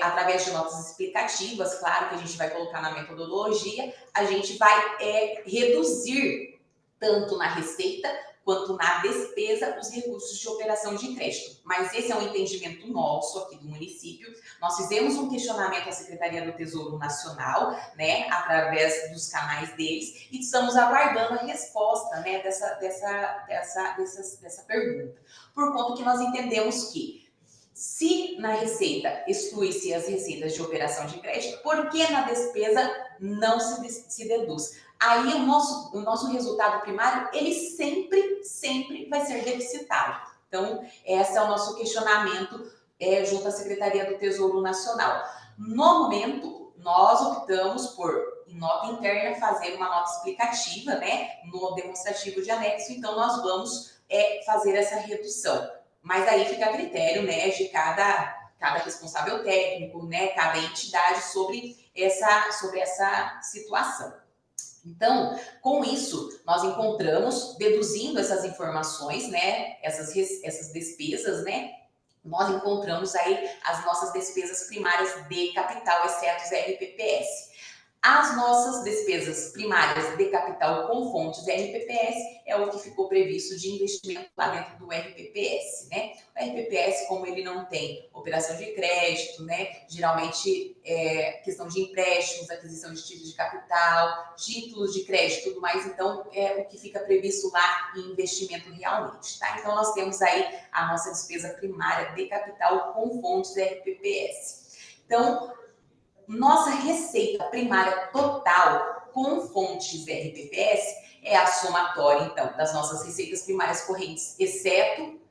através de notas explicativas, claro que a gente vai colocar na metodologia, a gente vai reduzir tanto na receita quanto na despesa os recursos de operação de crédito. Mas esse é um entendimento nosso aqui do município. Nós fizemos um questionamento à Secretaria do Tesouro Nacional, né, através dos canais deles, e estamos aguardando a resposta, né, dessa pergunta. Por conta que nós entendemos que, Se na receita exclui-se as receitas de operação de crédito, por que na despesa não se deduz? Aí o nosso resultado primário, ele sempre vai ser deficitário. Então, esse é o nosso questionamento junto à Secretaria do Tesouro Nacional. No momento, nós optamos por, em nota interna, fazer uma nota explicativa, né, no demonstrativo de anexo, então nós vamos fazer essa redução. Mas aí fica a critério, né, de cada responsável técnico, né, cada entidade sobre essa situação. Então, com isso, nós encontramos, deduzindo essas informações, né, essas despesas, né, nós encontramos aí as nossas despesas primárias de capital, exceto os RPPS. As nossas despesas primárias de capital com fontes RPPS é o que ficou previsto de investimento lá dentro do RPPS, né? O RPPS, como ele não tem operação de crédito, né? Geralmente questão de empréstimos, aquisição de títulos de capital, títulos de crédito e tudo mais, então é o que fica previsto lá em investimento realmente, tá? Então nós temos aí a nossa despesa primária de capital com fontes RPPS. Então, nossa receita primária total com fontes RPPS é a somatória, então, das nossas receitas primárias correntes, exceto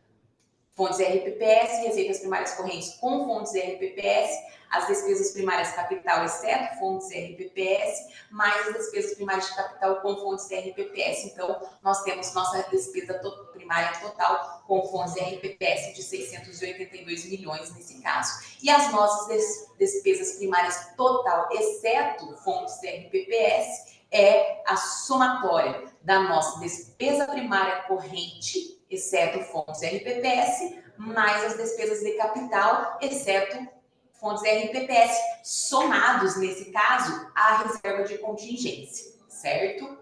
fontes RPPS, receitas primárias correntes com fontes RPPS, as despesas primárias capital, exceto fontes RPPS, mais as despesas primárias de capital com fontes RPPS. Então, nós temos nossa despesa primária total com fontes RPPS de 682 milhões nesse caso. E as nossas despesas primárias total, exceto fontes RPPS, é a somatória da nossa despesa primária corrente, exceto fontes RPPS, mais as despesas de capital, exceto fontes RPPS, somados, nesse caso, à reserva de contingência, certo?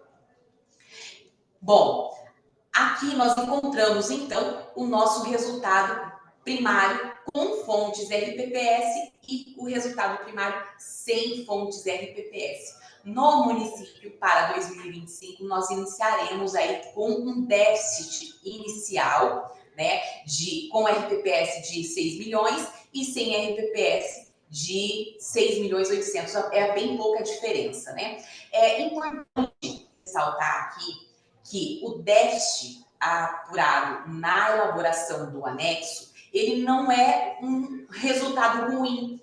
Bom, aqui nós encontramos, então, o nosso resultado primário com fontes RPPS e o resultado primário sem fontes RPPS. No município, para 2025, nós iniciaremos aí com um déficit inicial, né, com RPPS de 6 milhões e sem RPPS de 6 milhões 800. É bem pouca diferença, né? É importante ressaltar aqui que o déficit apurado na elaboração do anexo, ele não é um resultado ruim.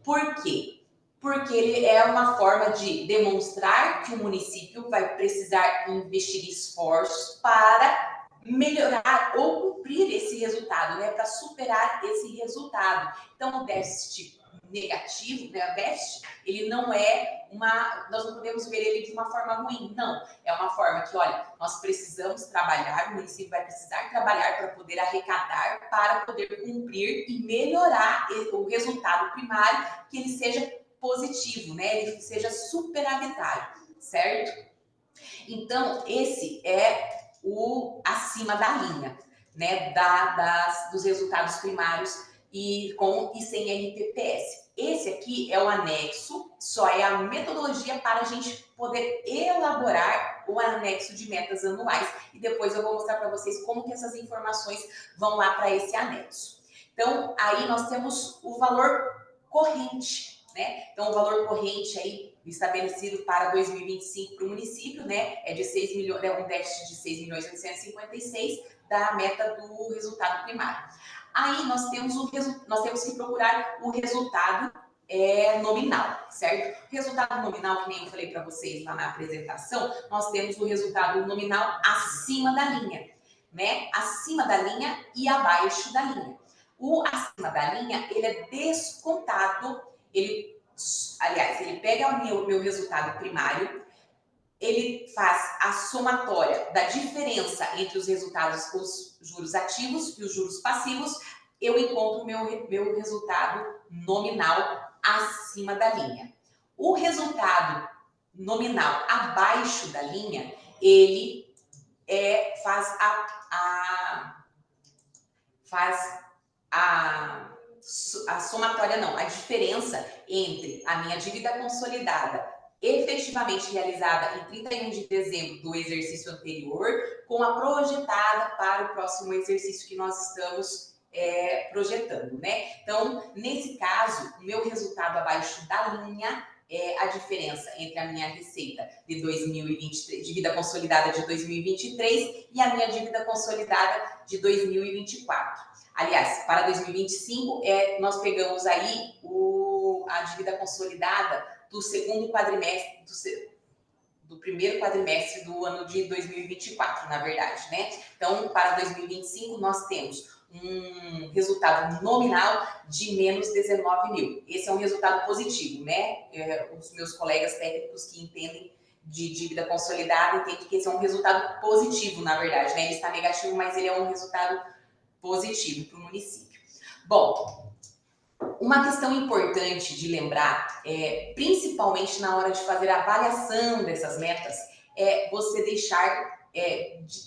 Por quê? Porque ele é uma forma de demonstrar que o município vai precisar investir esforços para melhorar ou cumprir esse resultado, né? Para superar esse resultado. Então, o déficit negativo, né? O déficit, ele não é nós não podemos ver ele de uma forma ruim, não. É uma forma que, olha, nós precisamos trabalhar, o município vai precisar trabalhar para poder arrecadar, para poder cumprir e melhorar o resultado primário, que ele seja positivo, né? Ele seja superavitário, certo? Então, esse é o acima da linha, né? Dos resultados primários e sem RPPS. Esse aqui é o anexo, só é a metodologia para a gente poder elaborar o anexo de metas anuais. E depois eu vou mostrar para vocês como que essas informações vão lá para esse anexo. Então, aí nós temos o valor corrente, né? Então, o valor corrente aí estabelecido para 2025 para o município, né, é de 6 milhões, um déficit de 6 milhões 856 da meta do resultado primário. Aí nós temos que procurar o resultado nominal, certo? O resultado nominal, que nem eu falei para vocês lá na apresentação, nós temos o resultado nominal acima da linha, né? Acima da linha e abaixo da linha. O acima da linha, ele é descontado, ele pega o meu resultado primário, ele faz a somatória da diferença entre os resultados, os juros ativos e os juros passivos, eu encontro o meu resultado nominal acima da linha. O resultado nominal abaixo da linha, ele faz a somatória, não, a diferença entre a minha dívida consolidada efetivamente realizada em 31 de dezembro do exercício anterior com a projetada para o próximo exercício que nós estamos projetando, né? Então, nesse caso, o meu resultado abaixo da linha é a diferença entre a minha receita de 2023, dívida consolidada de 2023 e a minha dívida consolidada de 2024. Aliás, para 2025, nós pegamos aí a dívida consolidada do segundo quadrimestre, do primeiro quadrimestre do ano de 2024, na verdade, né? Então, para 2025, nós temos um resultado nominal de menos 19 mil. Esse é um resultado positivo, né? Os meus colegas técnicos que entendem de dívida consolidada entendem que esse é um resultado positivo, na verdade, né? Ele está negativo, mas ele é um resultado positivo para o município. Bom, uma questão importante de lembrar, principalmente na hora de fazer a avaliação dessas metas, é você deixar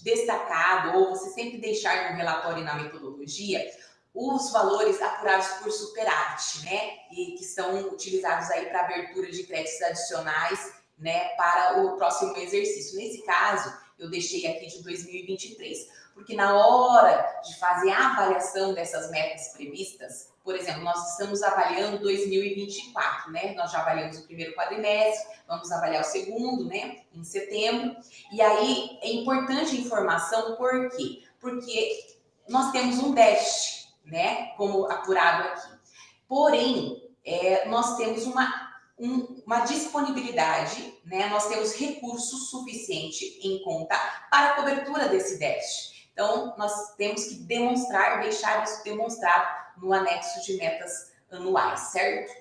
destacado, ou você sempre deixar no relatório e na metodologia, os valores apurados por superávit, né? E que são utilizados aí para abertura de créditos adicionais, né? Para o próximo exercício. Nesse caso, eu deixei aqui de 2023, porque na hora de fazer a avaliação dessas metas previstas, por exemplo, nós estamos avaliando 2024, né? Nós já avaliamos o primeiro quadrimestre, vamos avaliar o segundo, né? Em setembro. E aí é importante a informação, por quê? Porque nós temos um déficit, né? Como apurado aqui. Porém, nós temos uma disponibilidade, né? Nós temos recurso suficiente em conta para a cobertura desse déficit. Então, nós temos que deixar isso demonstrado no anexo de metas anuais, certo?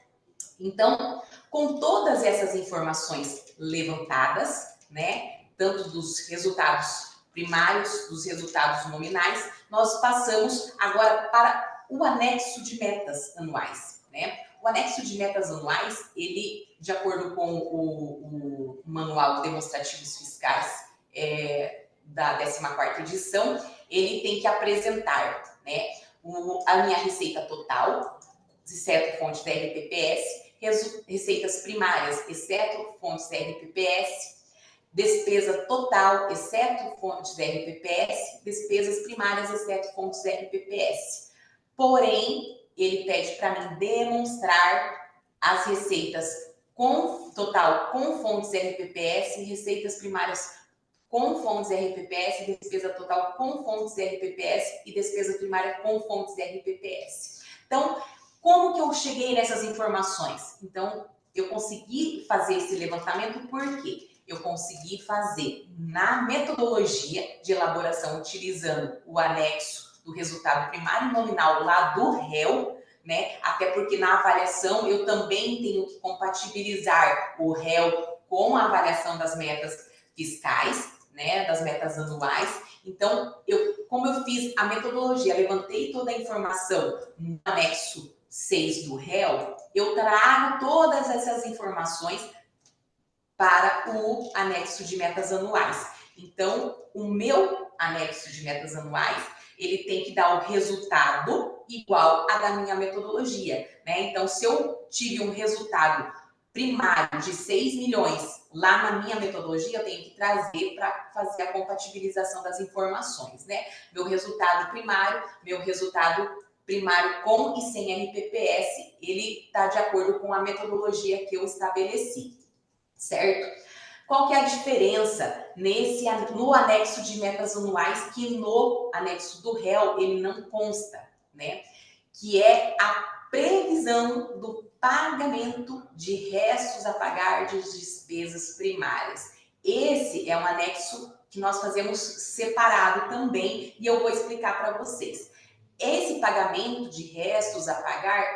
Então, com todas essas informações levantadas, né, tanto dos resultados primários, dos resultados nominais, nós passamos agora para o anexo de metas anuais, né? O anexo de metas anuais, ele, de acordo com o Manual de Demonstrativos Fiscais da 14ª edição, ele tem que apresentar, né, a minha receita total, exceto fontes da RPPS, receitas primárias, exceto fontes da RPPS, despesa total, exceto fontes da RPPS, despesas primárias, exceto fontes da RPPS. Porém, ele pede para mim demonstrar as receitas total com fontes RPPS, receitas primárias com fontes RPPS, despesa total com fontes RPPS e despesa primária com fontes RPPS. Então, como que eu cheguei nessas informações? Então, eu consegui fazer esse levantamento porque eu consegui fazer na metodologia de elaboração, utilizando o anexo do resultado primário nominal lá do réu, né? Até porque na avaliação eu também tenho que compatibilizar o réu com a avaliação das metas fiscais, né? Das metas anuais. Então, como eu fiz a metodologia, levantei toda a informação no anexo 6 do réu, eu trago todas essas informações para o anexo de metas anuais. Então, o meu anexo de metas anuais, ele tem que dar o resultado igual a da minha metodologia, né? Então, se eu tive um resultado primário de 6 milhões lá na minha metodologia, eu tenho que trazer para fazer a compatibilização das informações, né? Meu resultado primário com e sem RPPS, ele está de acordo com a metodologia que eu estabeleci, certo? Qual que é a diferença no anexo de metas anuais, que no anexo do réu ele não consta, né? Que é a previsão do pagamento de restos a pagar de despesas primárias. Esse é um anexo que nós fazemos separado também e eu vou explicar para vocês. Esse pagamento de restos a pagar,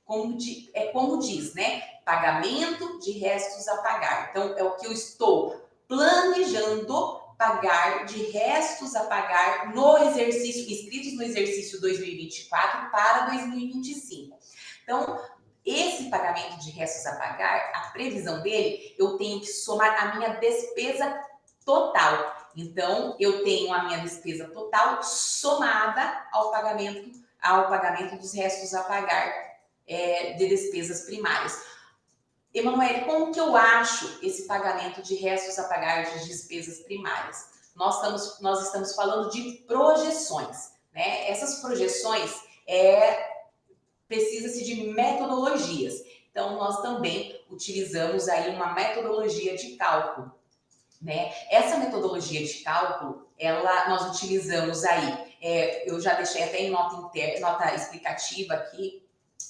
como diz, né? Pagamento de restos a pagar. Então, é o que eu estou planejando pagar de restos a pagar inscritos no exercício 2024 para 2025. Então, esse pagamento de restos a pagar, a previsão dele, eu tenho que somar a minha despesa total. Então, eu tenho a minha despesa total somada ao pagamento dos restos a pagar de despesas primárias. Emanuele, como que eu acho esse pagamento de restos a pagar de despesas primárias? Nós estamos falando de projeções, né? Essas projeções, precisa-se de metodologias. Então, nós também utilizamos aí uma metodologia de cálculo, né? Essa metodologia de cálculo, nós utilizamos aí, eu já deixei até em nota explicativa aqui,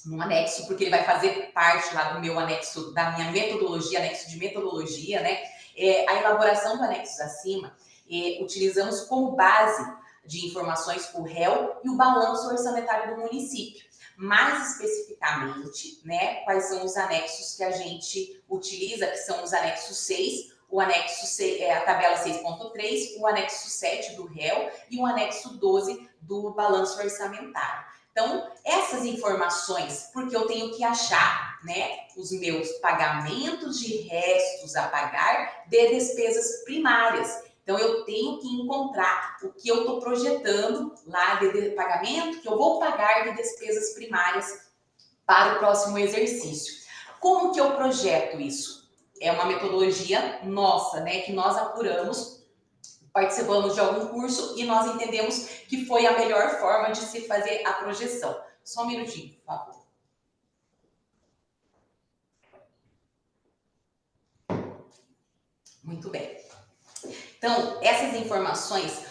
no anexo, porque ele vai fazer parte lá do meu anexo, da minha metodologia, anexo de metodologia, né? A elaboração do anexo acima, utilizamos como base de informações o réu e o balanço orçamentário do município. Mais especificamente, né, quais são os anexos que a gente utiliza, que são os anexos 6, o anexo 6, a tabela 6.3, o anexo 7 do réu e o anexo 12 do balanço orçamentário. Então, essas informações, porque eu tenho que achar, né, os meus pagamentos de restos a pagar de despesas primárias. Então, eu tenho que encontrar o que eu estou projetando lá de pagamento, que eu vou pagar de despesas primárias para o próximo exercício. Como que eu projeto isso? É uma metodologia nossa, né, que nós apuramos, participamos de algum curso e nós entendemos que foi a melhor forma de se fazer a projeção. Só um minutinho, por favor. Muito bem. Então, essas informações,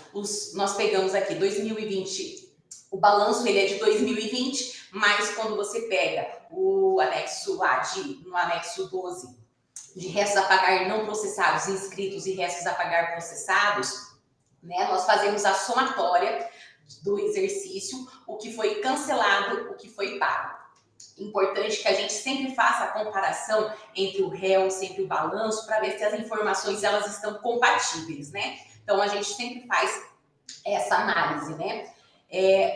nós pegamos aqui 2020, o balanço ele é de 2020, mas quando você pega o anexo A, no anexo 12, de restos a pagar não processados, inscritos e restos a pagar processados, né, nós fazemos a somatória do exercício, o que foi cancelado, o que foi pago. Importante que a gente sempre faça a comparação entre o réu, sempre o balanço, para ver se as informações elas estão compatíveis, né? Então, a gente sempre faz essa análise, né?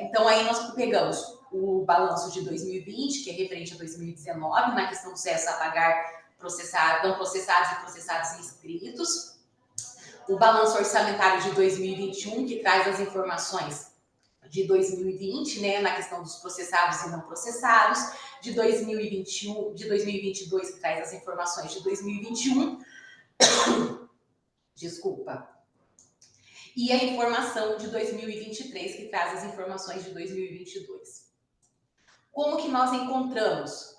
Então, aí nós pegamos o balanço de 2020, que é referente a 2019, na questão do acesso a pagar não processados e processados inscritos. O balanço orçamentário de 2021, que traz as informações de 2020, né, na questão dos processados e não processados, de 2021, de 2022, que traz as informações de 2021, desculpa, e a informação de 2023, que traz as informações de 2022. Como que nós encontramos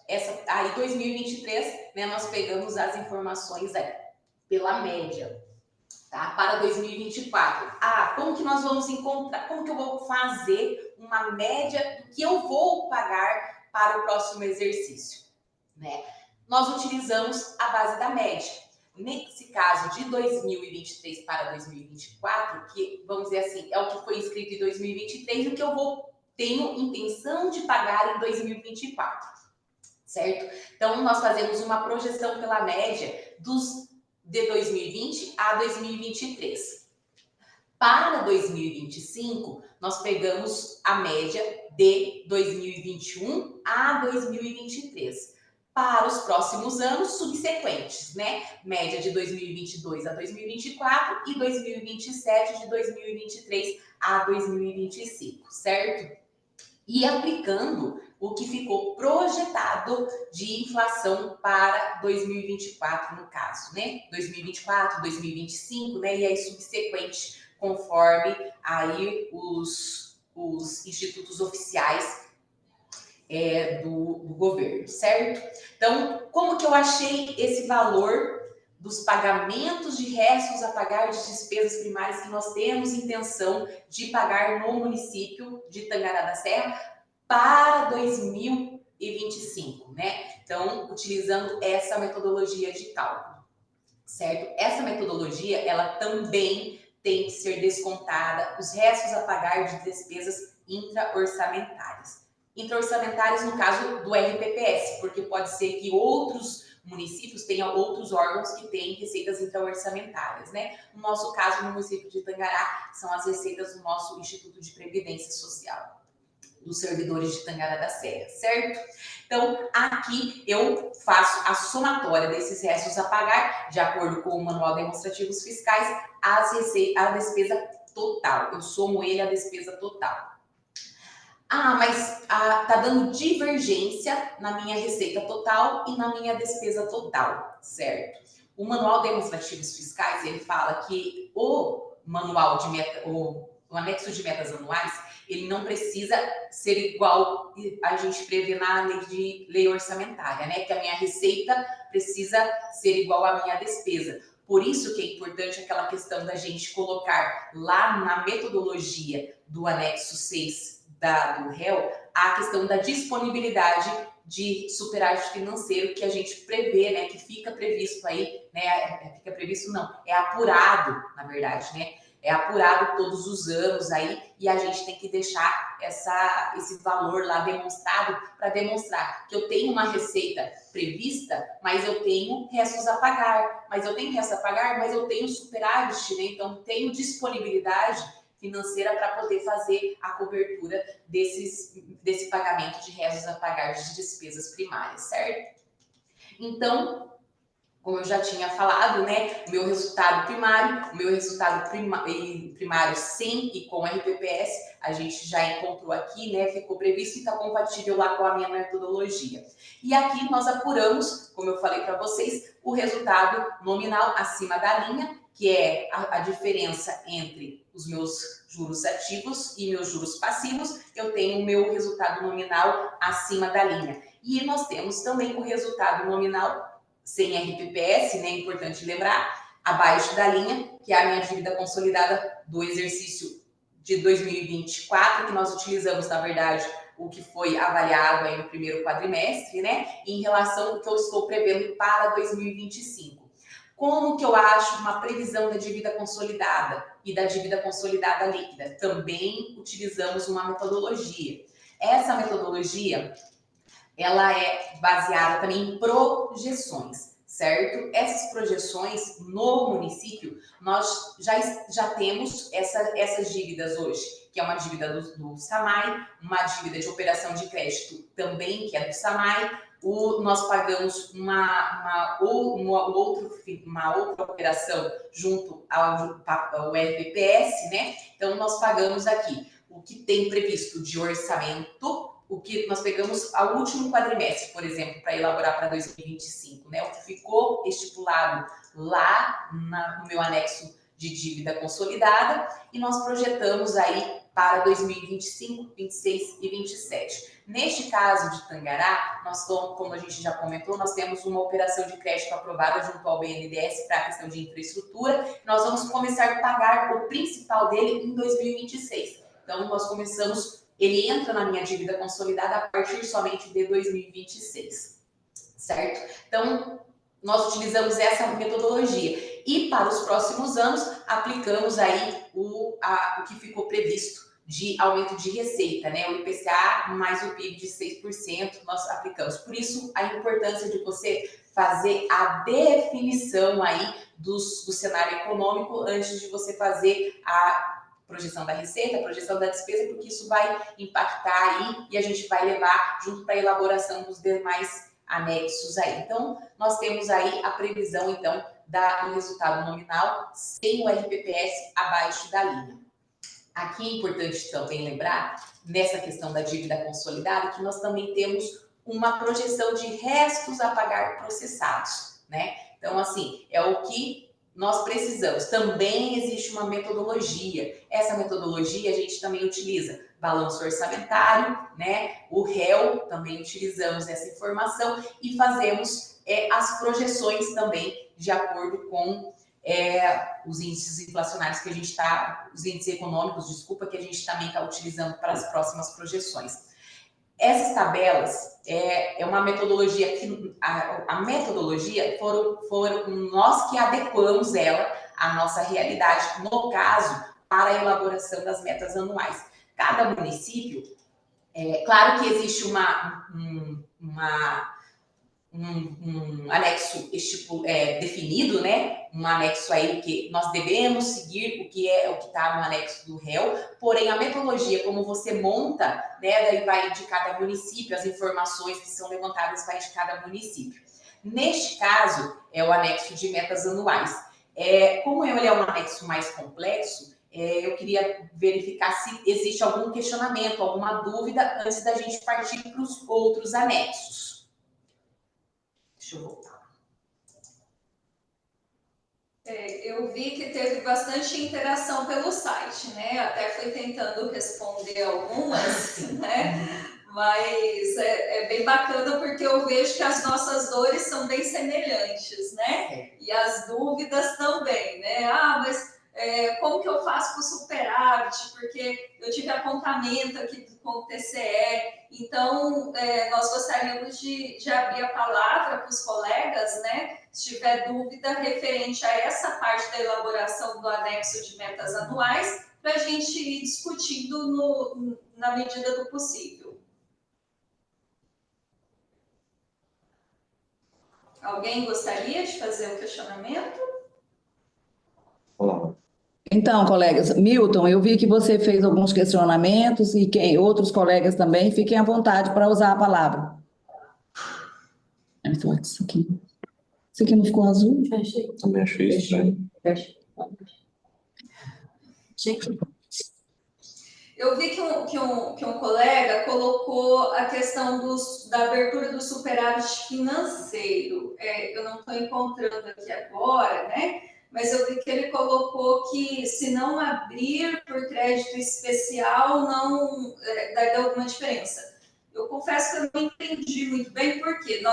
aí 2023, né, nós pegamos as informações aí, pela média. Tá? Para 2024. Como que nós vamos encontrar? Como que eu vou fazer uma média do que eu vou pagar para o próximo exercício? Né? Nós utilizamos a base da média. Nesse caso de 2023 para 2024, que vamos dizer assim, é o que foi inscrito em 2023 e o que eu tenho intenção de pagar em 2024. Certo? Então, nós fazemos uma projeção pela média de 2020 a 2023. Para 2025, nós pegamos a média de 2021 a 2023. Para os próximos anos subsequentes, né? Média de 2022 a 2024 e 2027 de 2023 a 2025, certo? E aplicando o que ficou projetado de inflação para 2024, no caso, né? 2024, 2025, né? E aí subsequente, conforme aí os institutos oficiais do governo, certo? Então, como que eu achei esse valor dos pagamentos de restos a pagar de despesas primárias que nós temos intenção de pagar no município de Tangará da Serra para 2025, né? Então, utilizando essa metodologia de cálculo, certo? Essa metodologia, ela também tem que ser descontada os restos a pagar de despesas intra-orçamentárias. Intra-orçamentárias no caso do RPPS, porque pode ser que outros municípios tenham outros órgãos que têm receitas intra-orçamentárias, né? No nosso caso, no município de Tangará, são as receitas do nosso Instituto de Previdência Social, dos servidores de Tangará da Serra, certo? Então, aqui eu faço a somatória desses restos a pagar, de acordo com o Manual Demonstrativos Fiscais, a despesa total. Eu somo ele a despesa total. Mas tá dando divergência na minha receita total e na minha despesa total, certo? O Manual Demonstrativos Fiscais, ele fala que o anexo de metas anuais, ele não precisa ser igual a gente prevê na lei orçamentária, né? Que a minha receita precisa ser igual à minha despesa. Por isso que é importante aquela questão da gente colocar lá na metodologia do anexo 6 do réu a questão da disponibilidade de superávit financeiro que a gente prevê, né, que fica previsto aí, né, fica previsto não, é apurado, na verdade, né, é apurado todos os anos aí e a gente tem que deixar esse valor lá demonstrado para demonstrar que eu tenho uma receita prevista, mas eu tenho restos a pagar, mas eu tenho superávit, né, então tenho disponibilidade financeira para poder fazer a cobertura desse pagamento de restos a pagar de despesas primárias, certo? Então, como eu já tinha falado, né, o meu resultado primário sem e com RPPS, a gente já encontrou aqui, né, ficou previsto e está compatível lá com a minha metodologia. E aqui nós apuramos, como eu falei para vocês, o resultado nominal acima da linha, que é a diferença entre os meus juros ativos e meus juros passivos. Eu tenho o meu resultado nominal acima da linha. E nós temos também o resultado nominal sem RPPS, né? É importante lembrar, abaixo da linha, que é a minha dívida consolidada do exercício de 2024, que nós utilizamos, na verdade, o que foi avaliado aí no primeiro quadrimestre, né? Em relação ao que eu estou prevendo para 2025. Como que eu acho uma previsão da dívida consolidada e da dívida consolidada líquida? Também utilizamos uma metodologia. Essa metodologia, ela é baseada também em projeções, certo? Essas projeções no município, nós já temos essas dívidas hoje, que é uma dívida do SAMAI, uma dívida de operação de crédito também, que é do SAMAI, nós pagamos uma outra operação junto ao RPPS, né? Então, nós pagamos aqui o que tem previsto de orçamento, o que nós pegamos ao último quadrimestre, por exemplo, para elaborar para 2025, né? O que ficou estipulado lá no meu anexo de dívida consolidada e nós projetamos aí para 2025, 26 e 27. Neste caso de Tangará, como a gente já comentou, nós temos uma operação de crédito aprovada junto ao BNDES para a questão de infraestrutura. Nós vamos começar a pagar o principal dele em 2026. Então, nós começamos, ele entra na minha dívida consolidada a partir somente de 2026, certo? Então, nós utilizamos essa metodologia. E para os próximos anos, aplicamos aí o que ficou previsto de aumento de receita, né? O IPCA mais o PIB de 6%, nós aplicamos. Por isso, a importância de você fazer a definição aí do cenário econômico antes de você fazer a projeção da receita, a projeção da despesa, porque isso vai impactar aí e a gente vai levar junto para a elaboração dos demais anexos aí. Então, nós temos aí a previsão, então, do resultado nominal sem o RPPS abaixo da linha. Aqui é importante também lembrar, nessa questão da dívida consolidada, que nós também temos uma projeção de restos a pagar processados, né? Então, assim, é o que nós precisamos. Também existe uma metodologia. Essa metodologia a gente também utiliza balanço orçamentário, né? O réu, também utilizamos essa informação e fazemos as projeções também de acordo com os índices inflacionários que a gente está, os índices econômicos, desculpa, que a gente também está utilizando para as próximas projeções. Essas tabelas é uma metodologia que a metodologia foram nós que adequamos ela à nossa realidade, no caso, para a elaboração das metas anuais. Cada município, claro que existe um anexo definido, né? Um anexo aí que nós devemos seguir o que está no anexo do réu, porém a metodologia, como você monta, né? Daí vai de cada município, as informações que são levantadas vai de cada município. Neste caso, é o anexo de metas anuais. Como ele é um anexo mais complexo, eu queria verificar se existe algum questionamento, alguma dúvida antes da gente partir para os outros anexos. Deixa eu voltar. Eu vi que teve bastante interação pelo site, né? Até fui tentando responder algumas, né? Mas é bem bacana porque eu vejo que as nossas dores são bem semelhantes, né? E as dúvidas também, né? Mas como que eu faço com o superávit? Porque eu tive apontamento aqui com o TCE, então nós gostaríamos de abrir a palavra para os colegas, né? Se tiver dúvida referente a essa parte da elaboração do anexo de metas anuais, para a gente ir discutindo na medida do possível. Alguém gostaria de fazer o questionamento? Olá. Então, colegas, Milton, eu vi que você fez alguns questionamentos e outros colegas também, fiquem à vontade para usar a palavra. Isso aqui não ficou azul? Também achei estranho. Eu vi que um colega colocou a questão da abertura do superávit financeiro. Eu não estou encontrando aqui agora, né? Mas eu vi que ele colocou que se não abrir por crédito especial, não daria alguma diferença. Eu confesso que eu não entendi muito bem porque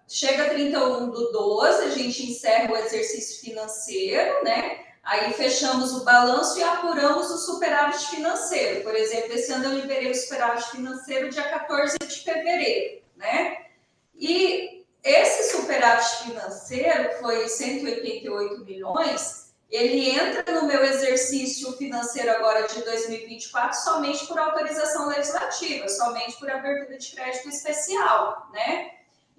chega 31/12, a gente encerra o exercício financeiro, né? Aí fechamos o balanço e apuramos o superávit financeiro. Por exemplo, esse ano eu liberei o superávit financeiro dia 14 de fevereiro, né? E esse superávit financeiro, que foi 188 milhões, ele entra no meu exercício financeiro agora de 2024 somente por autorização legislativa, somente por abertura de crédito especial, né?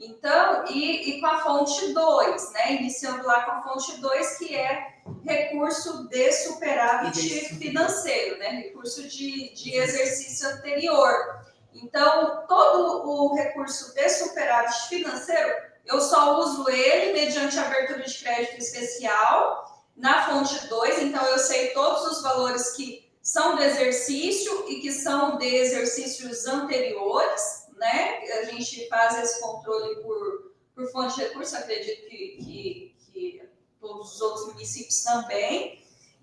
Então, e com a fonte 2, né? Iniciando lá com a fonte 2, que é recurso de superávit financeiro, né? Recurso de exercício anterior. Então, todo o recurso de superávit financeiro, eu só uso ele mediante abertura de crédito especial na fonte 2, então eu sei todos os valores que são do exercício e que são de exercícios anteriores, né? A gente faz esse controle por fonte de recurso, acredito que todos os outros municípios também.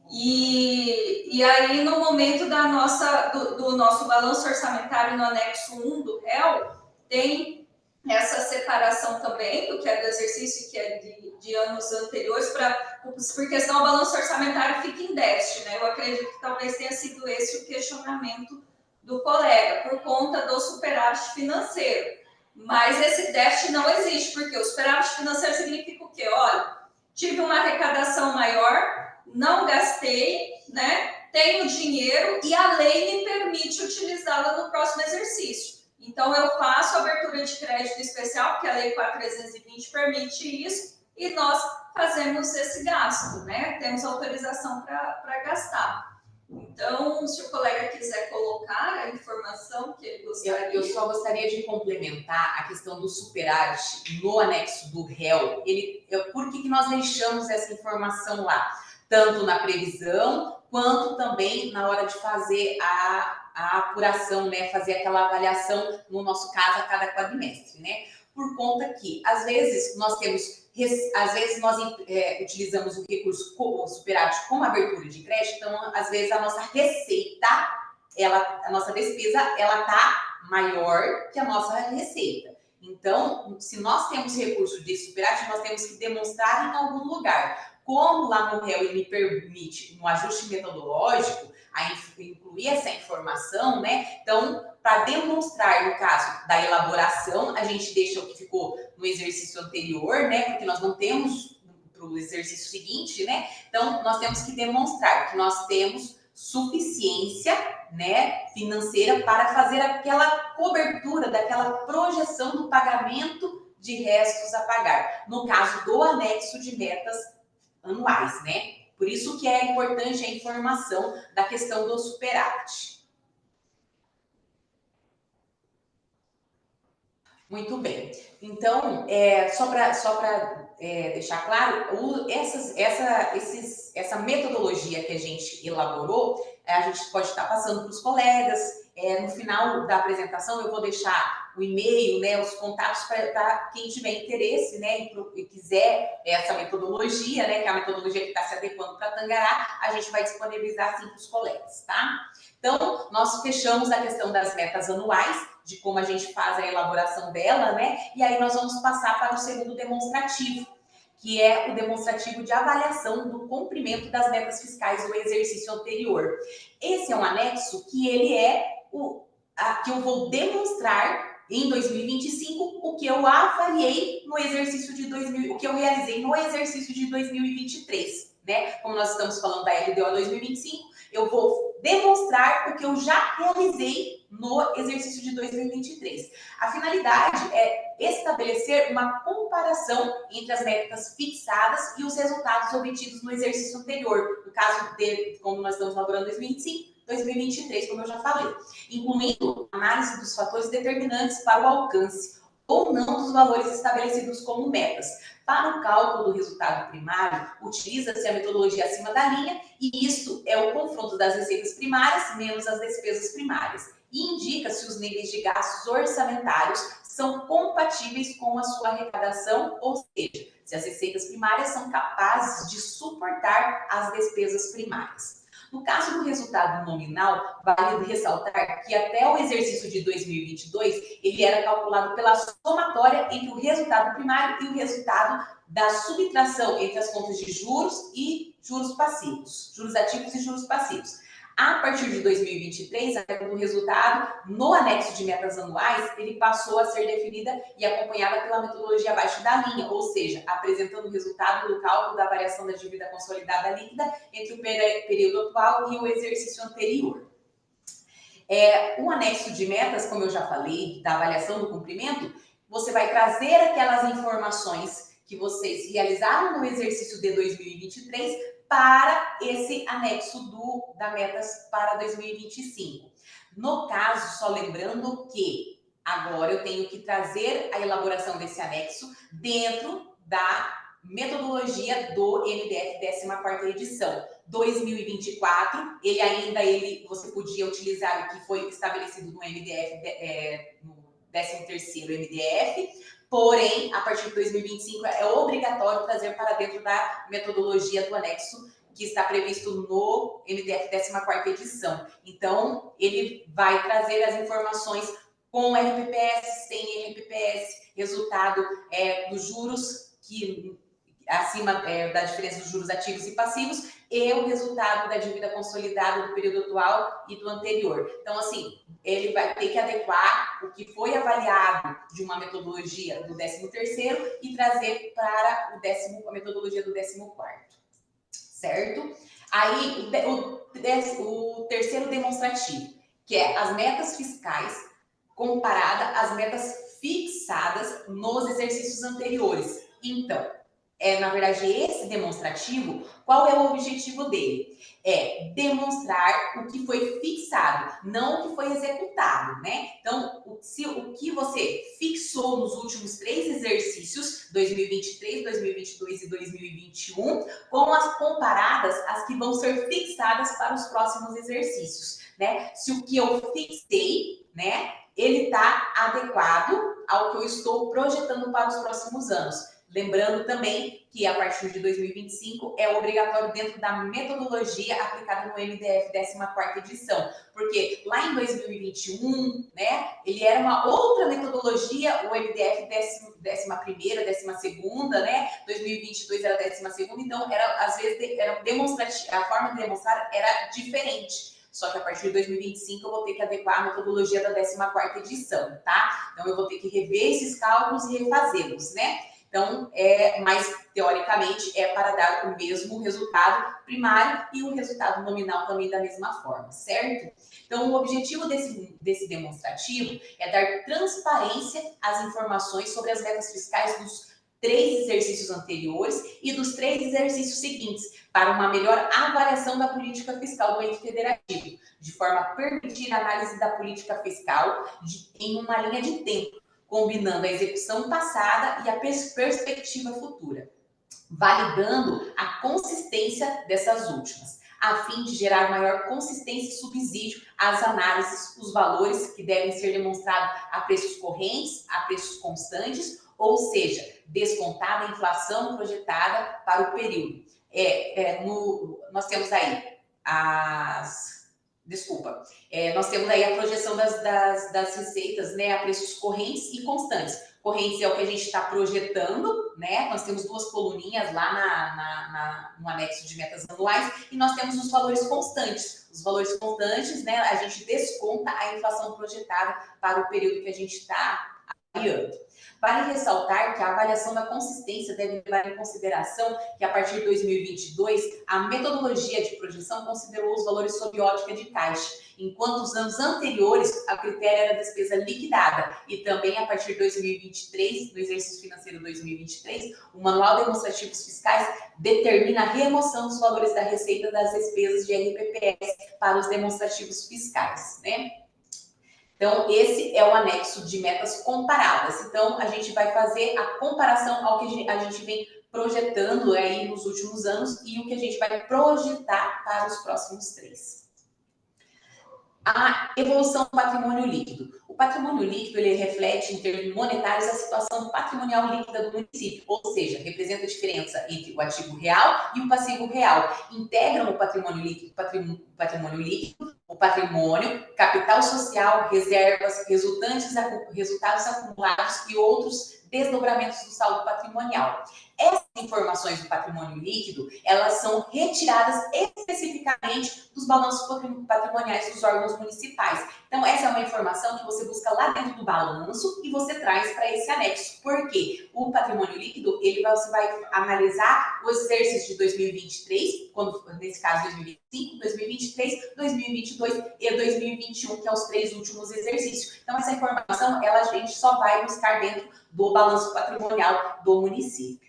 E aí, no momento do nosso balanço orçamentário no anexo 1 do réu, tem essa separação também do que é do exercício e que é de anos anteriores, porque senão o balanço orçamentário fica em déficit, né? Eu acredito que talvez tenha sido esse o questionamento do colega, por conta do superávit financeiro. Mas esse déficit não existe, porque o superávit financeiro significa o quê? Olha, tive uma arrecadação maior, não gastei, né? Tenho dinheiro e a lei me permite utilizá-la no próximo exercício. Então, eu faço abertura de crédito especial, porque a Lei 4.320 permite isso, e nós fazemos esse gasto, né? Temos autorização para gastar. Então, se o colega quiser colocar a informação que ele gostaria... Eu só gostaria de complementar a questão do superávit no anexo do réu. Por que nós deixamos essa informação lá? Tanto na previsão, quanto também na hora de fazer a apuração, né? Fazer aquela avaliação, no nosso caso, a cada quadrimestre, né? Por conta que, às vezes, nós utilizamos o recurso, o superávit como abertura de crédito, então, às vezes, a nossa receita, a nossa despesa, ela tá maior que a nossa receita. Então, se nós temos recurso de superávit, nós temos que demonstrar em algum lugar. Como lá no réu ele permite um ajuste metodológico, a incluir essa informação, né? Então, para demonstrar, no caso da elaboração, a gente deixa o que ficou no exercício anterior, né? Porque nós não temos para o exercício seguinte, né? Então, nós temos que demonstrar que nós temos suficiência, né, financeira para fazer aquela cobertura daquela projeção do pagamento de restos a pagar. No caso do anexo de metas anuais, né? Por isso que é importante a informação da questão do superávit. Muito bem. Então, só para deixar claro, essa metodologia que a gente elaborou, a gente pode estar passando para os colegas, no final da apresentação eu vou deixar o e-mail, né, os contatos para quem tiver interesse, né, e quiser essa metodologia, né, que é a metodologia que está se adequando para Tangará, a gente vai disponibilizar assim para os colegas, tá? Então, nós fechamos a questão das metas anuais, de como a gente faz a elaboração dela, né, e aí nós vamos passar para o segundo demonstrativo, que é o demonstrativo de avaliação do cumprimento das metas fiscais do exercício anterior. Esse é um anexo que ele é que eu vou demonstrar em 2025 o que eu avaliei no exercício de o que eu realizei no exercício de 2023, né? Como nós estamos falando da LDO 2025, eu vou demonstrar o que eu já realizei no exercício de 2023. A finalidade é estabelecer uma comparação entre as metas fixadas e os resultados obtidos no exercício anterior. No caso de como nós estamos elaborando 2025, 2023, como eu já falei, incluindo análise dos fatores determinantes para o alcance ou não dos valores estabelecidos como metas. Para o cálculo do resultado primário, utiliza-se a metodologia acima da linha, e isto é o confronto das receitas primárias menos as despesas primárias. E indica se os níveis de gastos orçamentários são compatíveis com a sua arrecadação, ou seja, se as receitas primárias são capazes de suportar as despesas primárias. No caso do resultado nominal, vale ressaltar que até o exercício de 2022, ele era calculado pela somatória entre o resultado primário e o resultado da subtração entre as contas de juros e juros passivos, juros ativos e juros passivos. A partir de 2023, o resultado no anexo de metas anuais, ele passou a ser definida e acompanhada pela metodologia abaixo da linha, ou seja, apresentando o resultado do cálculo da variação da dívida consolidada líquida entre o período atual e o exercício anterior. O anexo de metas, como eu já falei, da avaliação do cumprimento, você vai trazer aquelas informações que vocês realizaram no exercício de 2023 para esse anexo da metas para 2025. No caso, só lembrando que agora eu tenho que trazer a elaboração desse anexo dentro da metodologia do MDF 14ª edição. 2024, você podia utilizar o que foi estabelecido no MDF, no 13º MDF, porém, a partir de 2025, é obrigatório trazer para dentro da metodologia do anexo que está previsto no MDF 14ª edição. Então, ele vai trazer as informações com RPPS, sem RPPS, resultado dos juros acima da diferença dos juros ativos e passivos e o resultado da dívida consolidada do período atual e do anterior. Então, assim, ele vai ter que adequar o que foi avaliado de uma metodologia do 13º e trazer para a metodologia do 14º, certo? Aí, o terceiro demonstrativo, que é as metas fiscais comparada às metas fixadas nos exercícios anteriores. Então, na verdade, esse demonstrativo, qual é o objetivo dele? É demonstrar o que foi fixado, não o que foi executado, né? Então, o que você fixou nos últimos 3 exercícios, 2023, 2022 e 2021, com as comparadas às que vão ser fixadas para os próximos exercícios, né? Se o que eu fixei, né, ele está adequado ao que eu estou projetando para os próximos anos. Lembrando também que a partir de 2025 é obrigatório dentro da metodologia aplicada no MDF 14ª edição, porque lá em 2021, né, ele era uma outra metodologia, o MDF 11ª, 12ª, né, 2022 era 12ª, então às vezes a forma de demonstrar era diferente. Só que a partir de 2025 eu vou ter que adequar a metodologia da 14ª edição, tá? Então eu vou ter que rever esses cálculos e refazê-los, né? Então, mas teoricamente é para dar o mesmo resultado primário e o resultado nominal também da mesma forma, certo? Então, o objetivo desse demonstrativo é dar transparência às informações sobre as metas fiscais dos 3 exercícios anteriores e dos 3 exercícios seguintes, para uma melhor avaliação da política fiscal do ente federativo, de forma a permitir a análise da política fiscal em uma linha de tempo, combinando a execução passada e a perspectiva futura, validando a consistência dessas últimas. a fim de gerar maior consistência e subsídio às análises, os valores que devem ser demonstrados a preços correntes, a preços constantes, ou seja, descontada a inflação projetada para o período. Nós temos aí nós temos aí a projeção das receitas, né, a preços correntes e constantes. Correntes é o que a gente está projetando, né? Nós temos duas coluninhas lá no anexo de metas anuais e nós temos os valores constantes. Os valores constantes, né, a gente desconta a inflação projetada para o período que a gente está avaliando. Vale ressaltar que a avaliação da consistência deve levar em consideração que, a partir de 2022, a metodologia de projeção considerou os valores sob ótica de caixa, enquanto os anos anteriores, a critério era a despesa liquidada. E também, a partir de 2023, no exercício financeiro 2023, o Manual Demonstrativos Fiscais determina a remoção dos valores da receita das despesas de RPPS para os demonstrativos fiscais, né? Então, esse é o anexo de metas comparadas. Então, a gente vai fazer a comparação ao que a gente vem projetando aí nos últimos anos e o que a gente vai projetar para os próximos 3. A evolução do patrimônio líquido. O patrimônio líquido, ele reflete, em termos monetários, a situação patrimonial líquida do município, ou seja, representa a diferença entre o ativo real e o passivo real. Integram o patrimônio líquido, o patrimônio, capital social, reservas, resultados acumulados e outros desdobramentos do saldo patrimonial. Essas informações do patrimônio líquido, elas são retiradas especificamente dos balanços patrimoniais dos órgãos municipais. Então, essa é uma informação que você busca lá dentro do balanço e você traz para esse anexo. Por quê? O patrimônio líquido, você vai analisar os exercícios de 2023, nesse caso 2025, 2023, 2022 e 2021, que é os 3 últimos exercícios. Então, essa informação, a gente só vai buscar dentro do balanço patrimonial do município.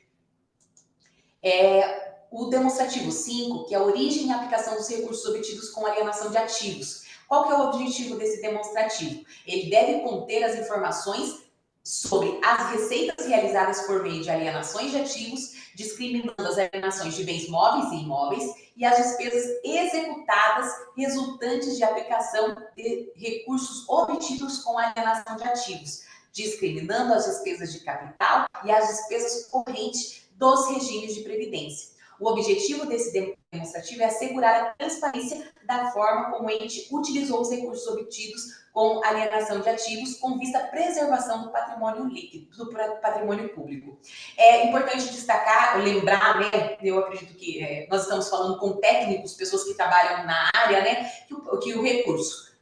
O demonstrativo 5, que é a origem e aplicação dos recursos obtidos com alienação de ativos. Qual que é o objetivo desse demonstrativo? Ele deve conter as informações sobre as receitas realizadas por meio de alienações de ativos, discriminando as alienações de bens móveis e imóveis e as despesas executadas resultantes de aplicação de recursos obtidos com alienação de ativos, discriminando as despesas de capital e as despesas correntes dos regimes de previdência. O objetivo desse demonstrativo é assegurar a transparência da forma como o ente utilizou os recursos obtidos com alienação de ativos, com vista à preservação do patrimônio líquido, do patrimônio público. É importante destacar, lembrar, né, eu acredito que nós estamos falando com técnicos, pessoas que trabalham na área, né, que o recurso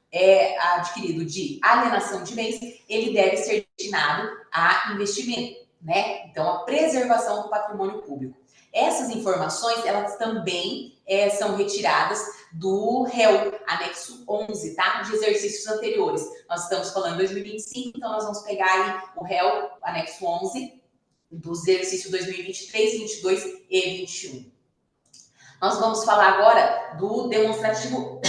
adquirido de alienação de bens, ele deve ser destinado a investimento, né? Então, a preservação do patrimônio público. Essas informações, elas também são retiradas do réu, anexo 11, tá? De exercícios anteriores. Nós estamos falando em 2025, então nós vamos pegar aí o réu, anexo 11, dos exercícios 2023, 22 e 21. Nós vamos falar agora do demonstrativo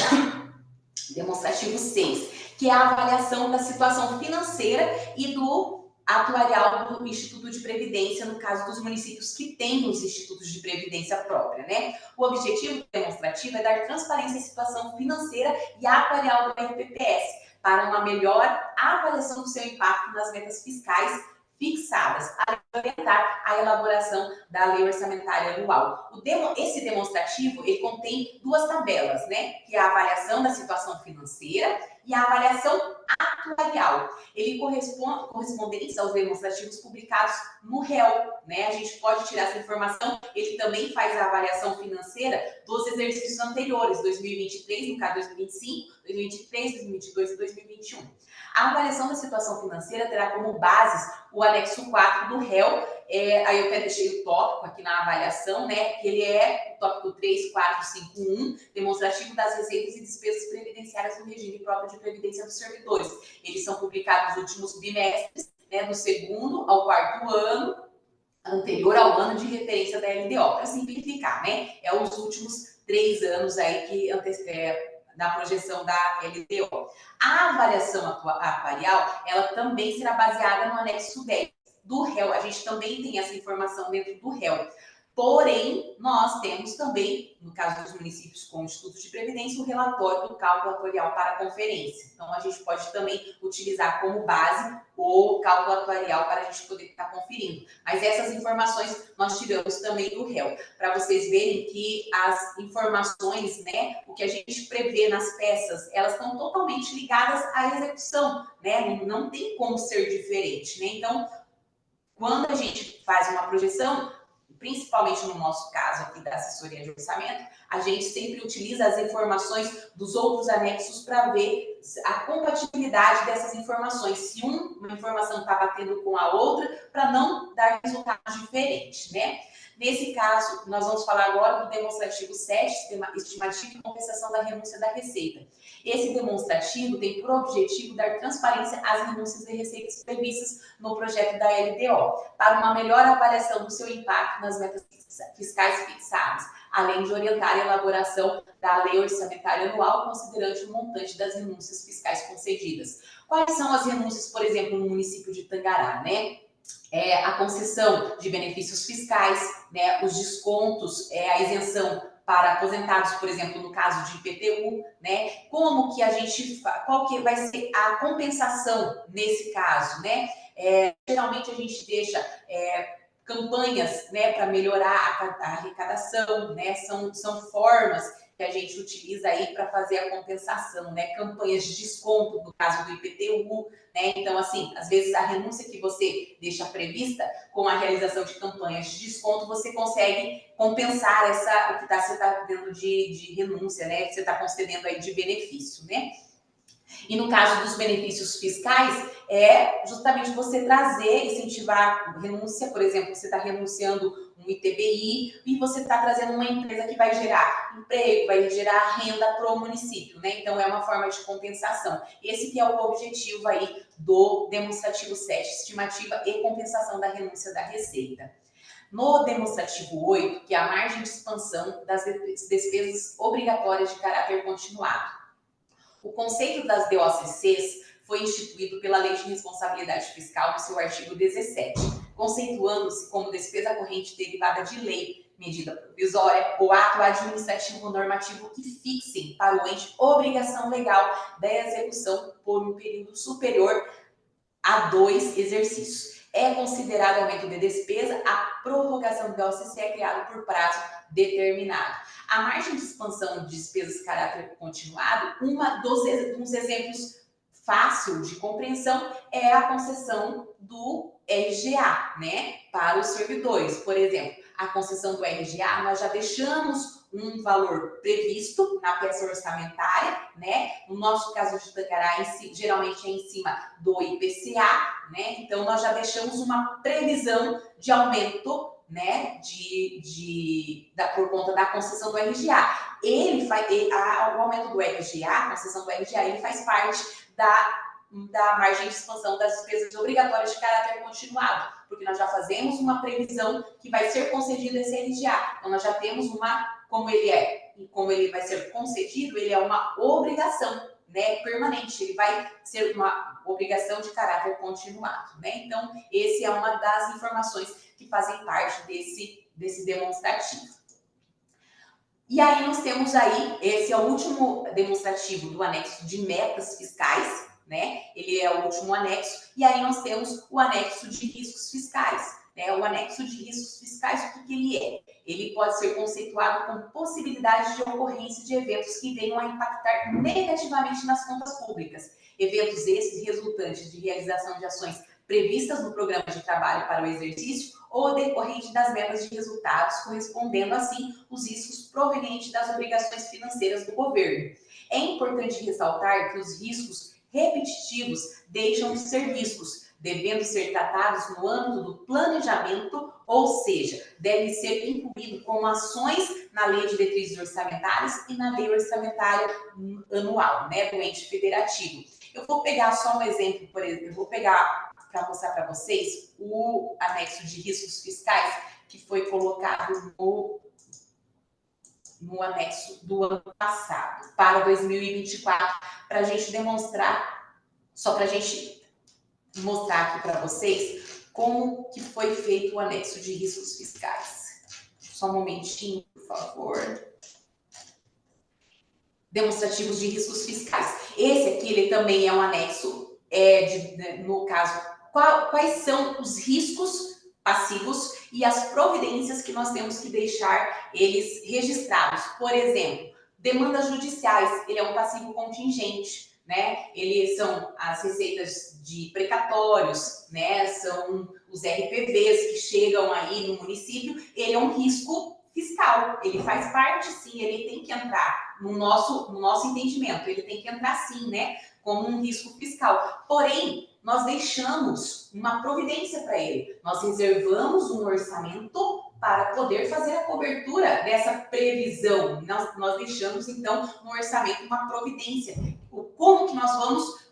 6, que é a avaliação da situação financeira e do atuarial do Instituto de Previdência, no caso dos municípios que têm os institutos de previdência própria, né? O objetivo demonstrativo é dar transparência à situação financeira e atuarial do RPPS, para uma melhor avaliação do seu impacto nas metas fiscais fixadas, além de orientar a elaboração da lei orçamentária anual. Esse demonstrativo, ele contém 2 tabelas, né? Que é a avaliação da situação financeira e a avaliação atuarial. Ele correspondente aos demonstrativos publicados no réu, né? A gente pode tirar essa informação. Ele também faz a avaliação financeira dos exercícios anteriores, 2023, no caso 2025, 2023, 2022 e 2021. A avaliação da situação financeira terá como bases o anexo 4 do réu. Aí eu até deixei o tópico aqui na avaliação, né? Que ele é o tópico 3451, demonstrativo das receitas e despesas previdenciárias no regime próprio de previdência dos servidores. Eles são publicados nos últimos bimestres, né? Do 2º ao 4º ano, anterior ao ano de referência da LDO, para simplificar, né? Os últimos 3 anos aí que na projeção da LDO. A avaliação atuarial, ela também será baseada no anexo 10 do réu. A gente também tem essa informação dentro do réu. Porém, nós temos também, no caso dos municípios com institutos de previdência, o relatório do cálculo atuarial para a conferência. Então, a gente pode também utilizar como base o cálculo atuarial para a gente poder estar conferindo. Mas essas informações nós tiramos também do réu, para vocês verem que as informações, né, o que a gente prevê nas peças, elas estão totalmente ligadas à execução, né? Não tem como ser diferente, né? Então, quando a gente faz uma projeção, principalmente no nosso caso aqui da assessoria de orçamento, a gente sempre utiliza as informações dos outros anexos para ver a compatibilidade dessas informações, se uma informação está batendo com a outra, para não dar resultados diferentes, né? Nesse caso, nós vamos falar agora do demonstrativo 7, estimativa e compensação da renúncia da receita. Esse demonstrativo tem por objetivo dar transparência às renúncias e receitas previstas no projeto da LDO, para uma melhor avaliação do seu impacto nas metas fiscais fixadas, além de orientar a elaboração da lei orçamentária anual, considerante o montante das renúncias fiscais concedidas. Quais são as renúncias, por exemplo, no município de Tangará, né? A concessão de benefícios fiscais, né, os descontos, a isenção para aposentados, por exemplo, no caso de IPTU, né? Como que a gente, qual que vai ser a compensação nesse caso, né? Geralmente a gente deixa campanhas, né, para melhorar a arrecadação, né? São formas que a gente utiliza aí para fazer a compensação, né? Campanhas de desconto, no caso do IPTU, né? Então, assim, às vezes a renúncia que você deixa prevista com a realização de campanhas de desconto, você consegue compensar o que você está dando de renúncia, né? Que você está concedendo aí de benefício, né? E no caso dos benefícios fiscais, é justamente você trazer, incentivar a renúncia, por exemplo, você está renunciando um ITBI e você está trazendo uma empresa que vai gerar emprego, vai gerar renda para o município, né? Então, é uma forma de compensação. Esse que é o objetivo aí do demonstrativo 7, estimativa e compensação da renúncia da receita. No demonstrativo 8, que é a margem de expansão das despesas obrigatórias de caráter continuado. O conceito das DOCCs foi instituído pela Lei de Responsabilidade Fiscal no seu artigo 17, conceituando-se como despesa corrente derivada de lei, medida provisória ou ato administrativo normativo que fixem para o ente obrigação legal da execução por um período superior a 2 exercícios. É considerado aumento de despesa a prorrogação do DOCC é criado por prazo determinado. A margem de expansão de despesas de caráter continuado, dos exemplos fácil de compreensão é a concessão do RGA, né, para os servidores. Por exemplo, a concessão do RGA, nós já deixamos um valor previsto na peça orçamentária, né? No nosso caso de Tangará, geralmente é em cima do IPCA, né? Então, nós já deixamos uma previsão de aumento, né, por conta da concessão do RGA. O aumento do RGA, a concessão do RGA, ele faz parte da margem de expansão das despesas obrigatórias de caráter continuado, porque nós já fazemos uma previsão que vai ser concedido esse RGA. Então, nós já temos como ele vai ser concedido, ele é uma obrigação, né, permanente, ele vai ser uma obrigação de caráter continuado, né? Então, esse é uma das informações que fazem parte desse demonstrativo. E aí nós temos aí, esse é o último demonstrativo do anexo de metas fiscais, né? Ele é o último anexo, e aí nós temos o anexo de riscos fiscais, né? O anexo de riscos fiscais, o que ele é? Ele pode ser conceituado como possibilidade de ocorrência de eventos que venham a impactar negativamente nas contas públicas. Eventos esses resultantes de realização de ações previstas no programa de trabalho para o exercício ou decorrente das metas de resultados, correspondendo, assim, os riscos provenientes das obrigações financeiras do governo. É importante ressaltar que os riscos repetitivos deixam de ser riscos, devendo ser tratados no âmbito do planejamento, ou seja, devem ser incluídos como ações na Lei de Diretrizes Orçamentárias e na Lei Orçamentária Anual, né, do ente federativo. Eu vou pegar só um exemplo, por exemplo, eu vou pegar para mostrar para vocês o anexo de riscos fiscais que foi colocado no anexo do ano passado, para 2024, para a gente demonstrar, só para a gente mostrar aqui para vocês como que foi feito o anexo de riscos fiscais. Só um momentinho, por favor. Demonstrativos de riscos fiscais. Esse aqui, ele também é um anexo, no caso, quais são os riscos passivos e as providências que nós temos que deixar eles registrados. Por exemplo, demandas judiciais, ele é um passivo contingente, né? Eles são as receitas de precatórios, né? São os RPVs que chegam aí no município, ele é um risco fiscal, ele faz parte sim, ele tem que entrar no nosso entendimento, ele tem que entrar sim, né? Como um risco fiscal. Porém, nós deixamos uma providência para ele, nós reservamos um orçamento para poder fazer a cobertura dessa previsão. Nós deixamos, então, no orçamento uma providência. Como que nós vamos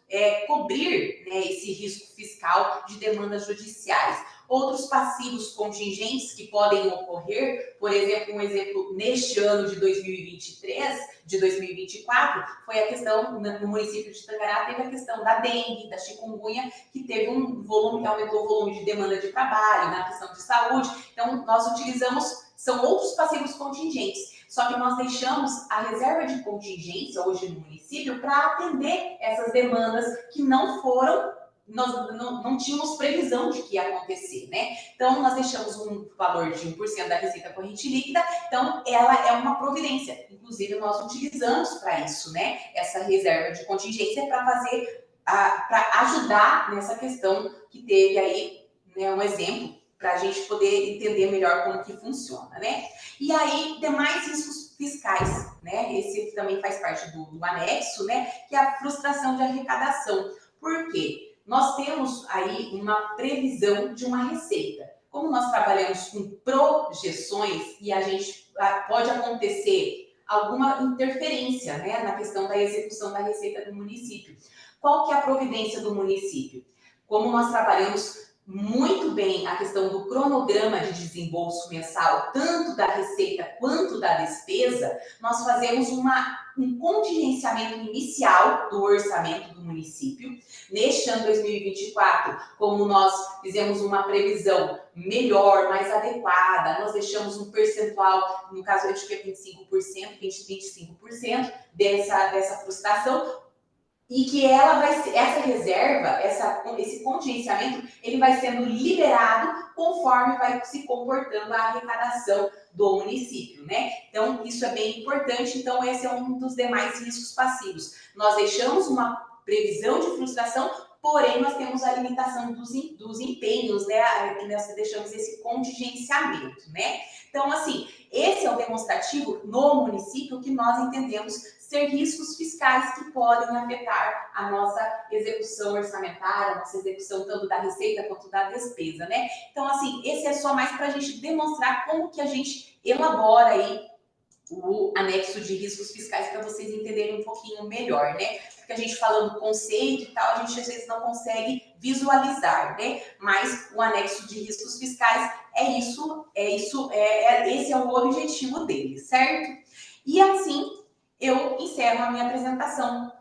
cobrir, né, esse risco fiscal de demandas judiciais? Outros passivos contingentes que podem ocorrer, por exemplo, neste ano de 2023, de 2024, foi a questão, no município de Tangará, teve a questão da dengue, da chikungunya, que teve aumentou o volume de demanda de trabalho, na questão de saúde. Então, nós utilizamos, são outros passivos contingentes. Só que nós deixamos a reserva de contingência hoje no município para atender essas demandas que não foram, nós não tínhamos previsão de que ia acontecer, né? Então, nós deixamos um valor de 1% da receita corrente líquida, então ela é uma providência. Inclusive, nós utilizamos para isso, né? Essa reserva de contingência para ajudar nessa questão que teve aí, né, um exemplo, para a gente poder entender melhor como que funciona, né? E aí, demais riscos fiscais, né? Esse também faz parte do anexo, né? Que é a frustração de arrecadação. Por quê? Nós temos aí uma previsão de uma receita. Como nós trabalhamos com projeções e a gente pode acontecer alguma interferência, né, na questão da execução da receita do município. Qual que é a providência do município? Como nós trabalhamos muito bem a questão do cronograma de desembolso mensal, tanto da receita quanto da despesa, nós fazemos um contingenciamento inicial do orçamento do município. Neste ano 2024, como nós fizemos uma previsão melhor, mais adequada, nós deixamos um percentual, no caso, acho que é 25%, 25% dessa frustração, e que ela vai ser, essa reserva, esse contingenciamento, ele vai sendo liberado conforme vai se comportando a arrecadação do município, né? Então, isso é bem importante. Então, esse é um dos demais riscos passivos. Nós deixamos uma previsão de frustração, porém, nós temos a limitação dos empenhos, né? Que nós deixamos esse contingenciamento, né? Então, assim, esse é o demonstrativo no município que nós entendemos ser riscos fiscais que podem afetar a nossa execução orçamentária, a nossa execução tanto da receita quanto da despesa, né? Então, assim, esse é só mais para a gente demonstrar como que a gente elabora aí o anexo de riscos fiscais para vocês entenderem um pouquinho melhor, né? Porque a gente falando conceito e tal, a gente às vezes não consegue visualizar, né? Mas o anexo de riscos fiscais esse é o objetivo dele, certo? E assim, eu encerro a minha apresentação.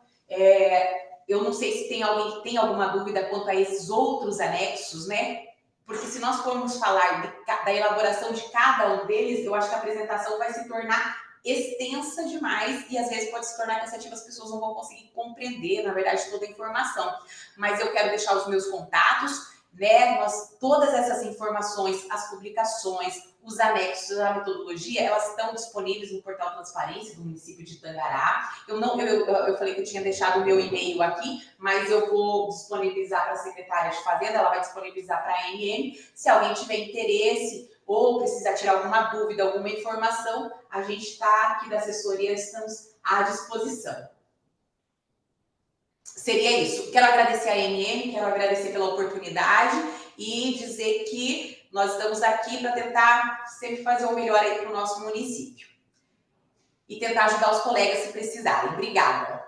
Eu não sei se tem alguém que tem alguma dúvida quanto a esses outros anexos, né? Porque se nós formos falar da elaboração de cada um deles, eu acho que a apresentação vai se tornar extensa demais e às vezes pode se tornar cansativa, as pessoas não vão conseguir compreender, na verdade, toda a informação. Mas eu quero deixar os meus contatos, né? Todas essas informações, as publicações, os anexos da metodologia, elas estão disponíveis no portal Transparência do município de Tangará. Eu falei que eu tinha deixado o meu e-mail aqui, mas eu vou disponibilizar para a secretária de Fazenda, ela vai disponibilizar para a ANM. Se alguém tiver interesse ou precisar tirar alguma dúvida, alguma informação, a gente está aqui da assessoria, estamos à disposição. Seria isso. Quero agradecer a ANM, quero agradecer pela oportunidade e dizer que nós estamos aqui para tentar sempre fazer o melhor aí para o nosso município. E tentar ajudar os colegas se precisarem. Obrigada.